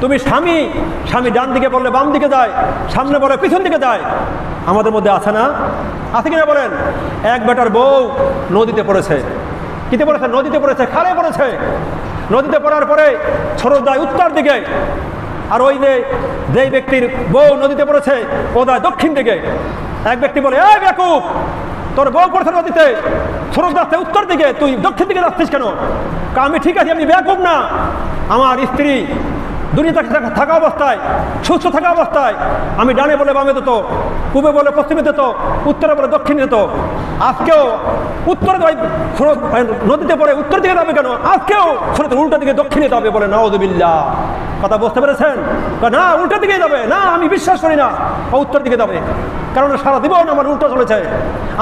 তুমি স্বামী ডান দিকে বললে বাম দিকে যায়, সামনে বলে পিছন দিকে যায়। আমাদের মধ্যে আছে না? আছে কিনা বলেন? এক বেটার বউ নদীতে পড়েছে। কিতে পড়েছে? নদীতে পড়েছে, খালে পড়েছে। নদীতে পড়ার পরে স্রোত যায় উত্তর দিকে, আর ওই যে ব্যক্তির বউ নদীতে পড়েছে ও যায় দক্ষিণ দিকে। এক ব্যক্তি বলে, এই বেকুব, তোর বউ পড়ছে নদীতে, স্রোত যাচ্ছে উত্তর দিকে, তুই দক্ষিণ দিকে যাচ্ছিস কেন? আমি ঠিক আছে, আমি বেকুব না। আমার স্ত্রী দুনিয়াতে থাকা অবস্থায়, সুস্থ থাকা অবস্থায় আমি ডানে বলে বামে যেত, পূবে বলে পশ্চিমে যেত, উত্তরে বলে দক্ষিণে যেত। আজকেও উত্তরে নদীতে পড়ে উত্তর দিকে যাবে কেন? আজকেও স্রোত উল্টা দিকে দক্ষিণে যাবে বলে। নাউযুবিল্লাহ। কথা বুঝতে পেরেছেন? না, উল্টা দিকে যাবে না, আমি বিশ্বাস করি না ও উত্তর দিকে যাবে। কারণ সারা জীবন আমার উল্টো চলেছে,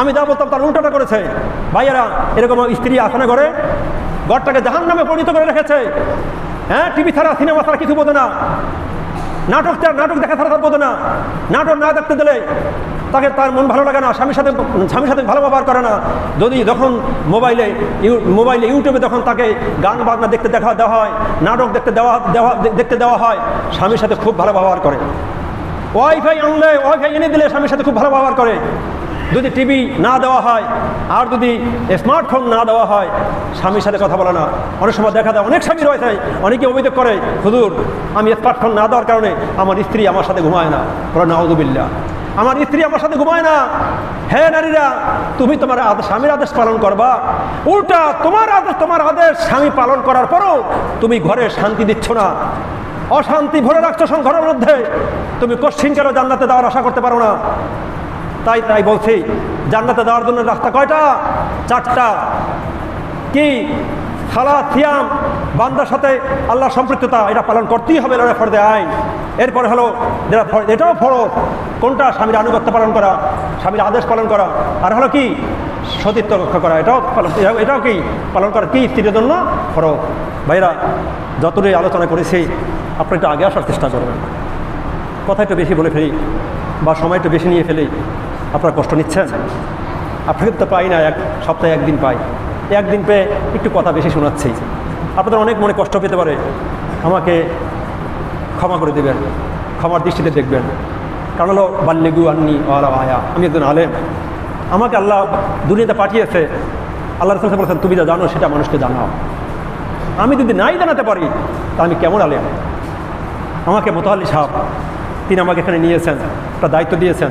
আমি যা বলতাম তার উল্টাটা করেছে। ভাইয়েরা, এরকম স্ত্রী আসনে ঘরে ঘরটাকে জাহান্নামে পরিণত করে রেখেছে। হ্যাঁ, টিভি ছাড়া, সিনেমা ছাড়া কিছু বোঝে না, নাটক দেখা ছাড়া তার বোঝে না। নাটক না দেখতে দিলে তাকে তার মন ভালো লাগে না, স্বামীর সাথে ভালো ব্যবহার করে না। যদি যখন মোবাইলে ইউটিউবে যখন তাকে গান বাজনা দেখতে দেওয়া হয়, নাটক দেখতে দেওয়া হয়, স্বামীর সাথে খুব ভালো ব্যবহার করে। ওয়াইফাই এনে দিলে স্বামীর সাথে খুব ভালো ব্যবহার করে। যদি টিভি না দেওয়া হয় আর যদি স্মার্টফোন না দেওয়া হয়, স্বামীর সাথে কথা বলে না। অনেক সময় দেখা যায় অনেক স্বামী রয়েছে, অনেকে অভিযোগ করে, হুজুর আমি স্মার্টফোন না দেওয়ার কারণে আমার স্ত্রী আমার সাথে ঘুমায় না। বলে নাউযুবিল্লাহ, আমার স্ত্রী আমার সাথে ঘুমায় না। হে নারীরা, তুমি তোমার স্বামীর আদেশ পালন করবা, উল্টা তোমার আদেশ স্বামী পালন করার পরও তুমি ঘরে শান্তি দিচ্ছ না, অশান্তি ভরে রাখছো ঘরের মধ্যে। তুমি কোশ্চিন কেন জান্নাতে যাওয়ার আশা করতে পারো না? তাই বলছি, জান্নাতে যাওয়ার জন্য রাস্তা কয়টা? 4টা। কি? সালাত, সিয়াম, বান্দার সাথে আল্লাহর সম্পৃক্ততা, এটা পালন করতেই হবে, এটা ফরজে আইন। এরপরে হলো এটাও ফরজ। কোনটা? স্বামীর আনুগত্য পালন করা, স্বামীর আদেশ পালন করা। আর হলো কি? সতীত্ব রক্ষা করা, এটাও কি পালন করা? কি স্ত্রীর জন্য ফরজ। ভাইরা, যতটাই আলোচনা করেছি, আপনি একটু আগে আসার চেষ্টা করবেন। কথা একটু বেশি বলে ফেলি বা সময় একটু বেশি নিয়ে ফেলি, আপনারা কষ্ট নিচ্ছেন। আপনাকে তো পাই না, সপ্তাহে একদিন পাই, একদিন পেয়ে একটু কথা বেশি শোনাচ্ছি। আপনাদের অনেক মনে কষ্ট পেতে পারে, আমাকে ক্ষমা করে দেবেন, ক্ষমার দৃষ্টিতে দেখবেন। কারণ হলো বাল্যেগু আন্নি ওয়ালা আয়া, আমি একজন আলেম, আমাকে আল্লাহ দুনিয়াতে পাঠিয়েছে। আল্লাহ রাসূল বলেছেন, তুমি যা জানো সেটা মানুষকে জানাও। আমি যদি নাই জানাতে পারি তা আমি কেমন আলেম? আমাকে মোতাহাল্লি সাহেব, তিনি আমাকে এখানে নিয়েছেন, একটা দায়িত্ব দিয়েছেন।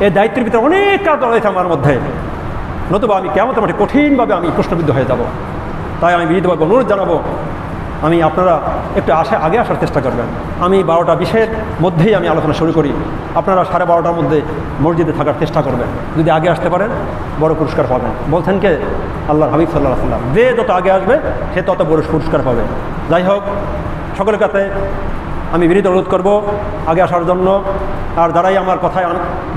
এই দায়িত্বের ভিতরে অনেক কাজ রয়েছে আমার মধ্যে, নতুবা আমি কেমন মাঠে কঠিনভাবে আমি প্রশ্নবিদ্ধ হয়ে যাব। তাই আমি বিনীতভাবে অনুরোধ জানাবো, আপনারা একটু আগে আসার চেষ্টা করবেন। আমি 12টা 20-এর মধ্যেই আমি আলোচনা শুরু করি। আপনারা 12:30টার মধ্যে মসজিদে থাকার চেষ্টা করবেন। যদি আগে আসতে পারেন বড় পুরস্কার পাবেন। বলছেন কে? আল্লাহর হাবিব সাল্লাল্লাহু আলাইহি ওয়াসাল্লাম, যে যত আগে আসবে সে তত বড় পুরস্কার পাবে। যাই হোক, সকলের কাছে আমি বিনীত অনুরোধ করব আগে আসার জন্য। আর যারাই আমার কথায়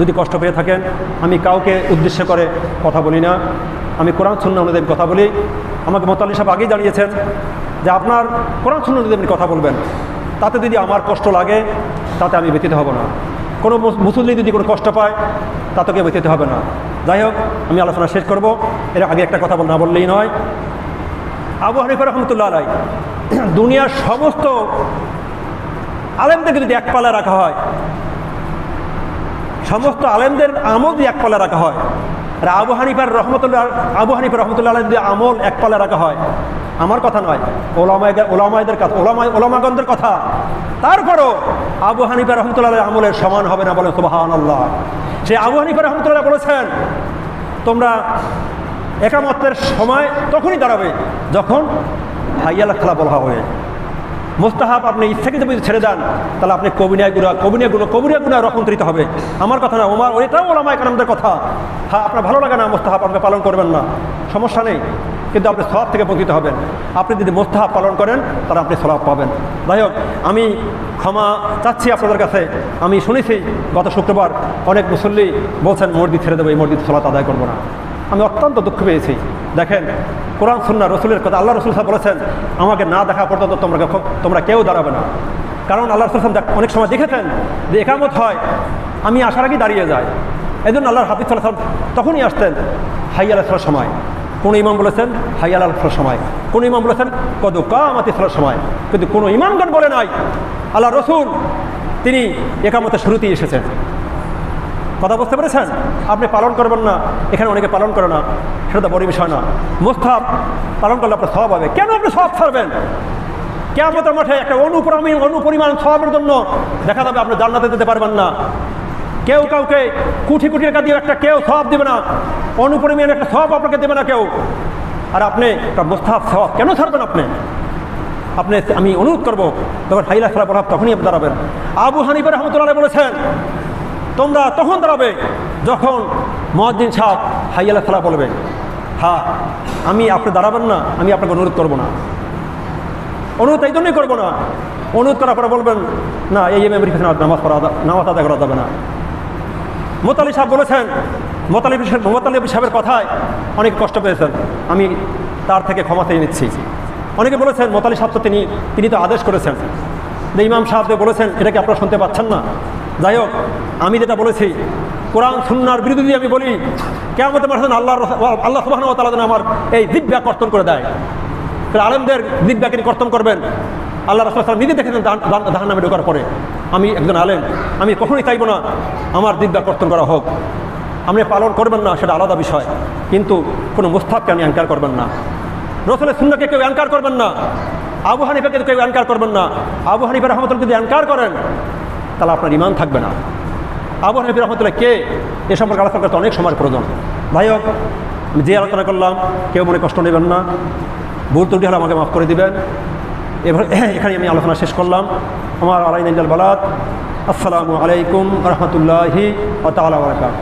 যদি কষ্ট পেয়ে থাকেন, আমি কাউকে উদ্দেশ্য করে কথা বলি না, আমি কোরআন সুন্নাহ অনুযায়ী কথা বলি। আমাকে মোতাল্লি সাহেব আগেই জানিয়েছেন যে আপনার কোরআন সুন্নাহ অনুযায়ী আপনি কথা বলবেন। তাতে যদি আমার কষ্ট লাগে তাতে আমি ব্যতীত হব না। কোনো মুসল্লি যদি কোনো কষ্ট পায় তাতে ব্যতীত হবে না। যাই হোক, আমি আলোচনা শেষ করব। এর আগে একটা কথা না বললেই নয়। আবু হানিফা রাহমাতুল্লাহ আলাইহি দুনিয়ার সমস্ত আলেমদেরকে যদি এক পাল্লায় রাখা হয় সমস্ত আলেমদের আমল দিয়ে এক পাল্লা রাখা হয়, আর আবু হানিফার রহমতুল্লাহ আলাইহি দিয়ে আমল এক পাল্লা রাখা হয়। আমার কথা নয়, ওলামাদের কথা, ওলামাগণদের কথা। তারপরও আবু হানিফা রহমতুল্লাহ আমলের সমান হবে না, বলেন সুবহানাল্লাহ। সেই আবু হানিফা রহমতুল্লাহ বলেছেন, তোমরা একামতের সময় তখনই দাঁড়াবে যখন হাইয়া আলাল সালাহ বলা হবে। মুস্তাহাব আপনি ইচ্ছাকৃত যদি ছেড়ে দেন, তাহলে আপনি কবিরা গুনাহ রূপান্তরিত হবে। আমার কথা না, এটাও ওলামায়ে কেরামদের কথা। হ্যাঁ, আপনার ভালো লাগে না মুস্তাহাব, আপনি পালন করবেন না, সমস্যা নেই, কিন্তু আপনি সওয়াব থেকে বঞ্চিত হবেন। আপনি যদি মুস্তাহাব পালন করেন, তাহলে আপনি সওয়াব পাবেন। যাই হোক, আমি ক্ষমা চাচ্ছি আপনাদের কাছে। আমি শুনেছি গত শুক্রবার অনেক মুসল্লি বলছেন মসজিদ ছেড়ে দেবো, এই মসজিদ সালাত আদায় করবো না। আমি অত্যন্ত দুঃখ পেয়েছি। দেখেন, কোরআন সুন্নাহ রসুলের কথা, আল্লাহ রসুল সাহেব বলেছেন, আমাকে না দেখা পর্যন্ত তোমরা কেউ দাঁড়াবে না। কারণ আল্লাহ রসুল সাহেব অনেক সময় দেখেছেন যে একামত হয়, আমি আসার আগেই দাঁড়িয়ে যাই। এই জন্য আল্লাহর হাফিজ সাল্লাল্লাহু আলাইহি ওয়াসাল্লাম তখনই আসতেন হাইয়া আলাল সালাহর সময়। কোনো ইমাম বলেছেন হাইয়া আলাল সালাহর সময়, কোনো ইমাম বলেছেন কদ কামাতিস সালাহর সময়, কিন্তু কোনো ইমামগণ বলে নাই। আল্লাহ রসুল তিনি একামতের শুরুতেই এসেছেন। কথা বুঝতে পেরেছেন? আপনি পালন করবেন না, এখানে অনেকে পালন করে না, সেটা তো বড় বিষয় না। মুস্তাহাব পালন করলে আপনার সওয়াব হবে। কেন আপনি সওয়াব ছাড়বেন? কিয়ামতের মাঠে একটা অনুপরিমাণ সওয়াবের জন্য দেখা যাবে আপনি জান্নাতে যেতে পারবেন না। কেউ কাউকে কোটি কোটি টাকা দিয়ে কেউ সওয়াব দেবে না, অনুপরিমাণ একটা সওয়াব আপনাকে দেবে না কেউ। আর আপনি একটা মুস্তাহাব সওয়াব কেন ছাড়বেন? আমি অনুরোধ করবো, তখন হাইয়া আলাল সালাহ তখনই আপনি দাঁড়াবেন। আবু হানিফা রাহমাতুল্লাহ বলেছেন, তোমরা তখন দাঁড়াবে যখন মুয়াজ্জিন সাহেব হাইয়া আলাল সালাহ বলবে। হ্যাঁ, আপনি দাঁড়াবেন না, আমি আপনাকে অনুরোধ করবো না। অনুরোধ এই জন্যই করবো না, অনুরোধ করার পরে বলবেন না এই মেমরি পিছনে নামাজ আদায় করা যাবে না। মোতালিব সাহেব বলেছেন, মোতালিব সাহেবের কথায় অনেক কষ্ট পেয়েছেন, আমি তার থেকে ক্ষমা চেয়ে নিচ্ছি। অনেকে বলেছেন মোতালিব সাহেব তো তিনি তো আদেশ করেছেন, যে ইমাম সাহেব বলেছেন, এটা কি আপনারা শুনতে পাচ্ছেন না? যাই হোক, আমি যেটা বলেছি কোরআন সুন্নাহর বিরুদ্ধে যদি আমি বলি, কিয়ামতের মাঠে আল্লাহ সুবহানাহু ওয়া তাআলা যেন আমার এই জিহ্বা কর্তন করে দেয়। আলেমদের জিহ্বাকে কর্তন করবেন। আল্লাহ রাসূল সাল্লাল্লাহু আলাইহি ওয়াসাল্লাম নিজে দেখেছেন জাহান্নামে ঢোকার পরে। আমি একজন আলেম, আমি কখনোই চাইব না আমার জিহ্বা কর্তন করা হোক। আপনি পালন করবেন না, সেটা আলাদা বিষয়, কিন্তু কোনো মুস্তাহাবকে আপনি অ্যানকার করবেন না। রাসূলের সুন্নাহকে কেউ অ্যানকার করবেন না। আবু হানিফাকে কেউ অ্যানকার করবেন না। আবু হানিফা রাহমাতুল্লাহ যদি অ্যানকার করেন, তাহলে আপনার ঈমান থাকবে না। আবু হানিফা রাহমাতুল্লাহ কে, এ সম্পর্কে আলোচনা করতে অনেক সময়ের প্রয়োজন। যাই হোক, আমি যে আলোচনা করলাম কেউ মনে কষ্ট নেবেন না, ভুল ত্রুটি হলে আমাকে মাফ করে দিবেন। এবার এখানে আমি আলোচনা শেষ করলাম। আমার আলাইনাল বালাত। আসসালামু আলাইকুম ওয়া রাহমাতুল্লাহি ওয়া তাআলা ওয়া বারাকাতুহু।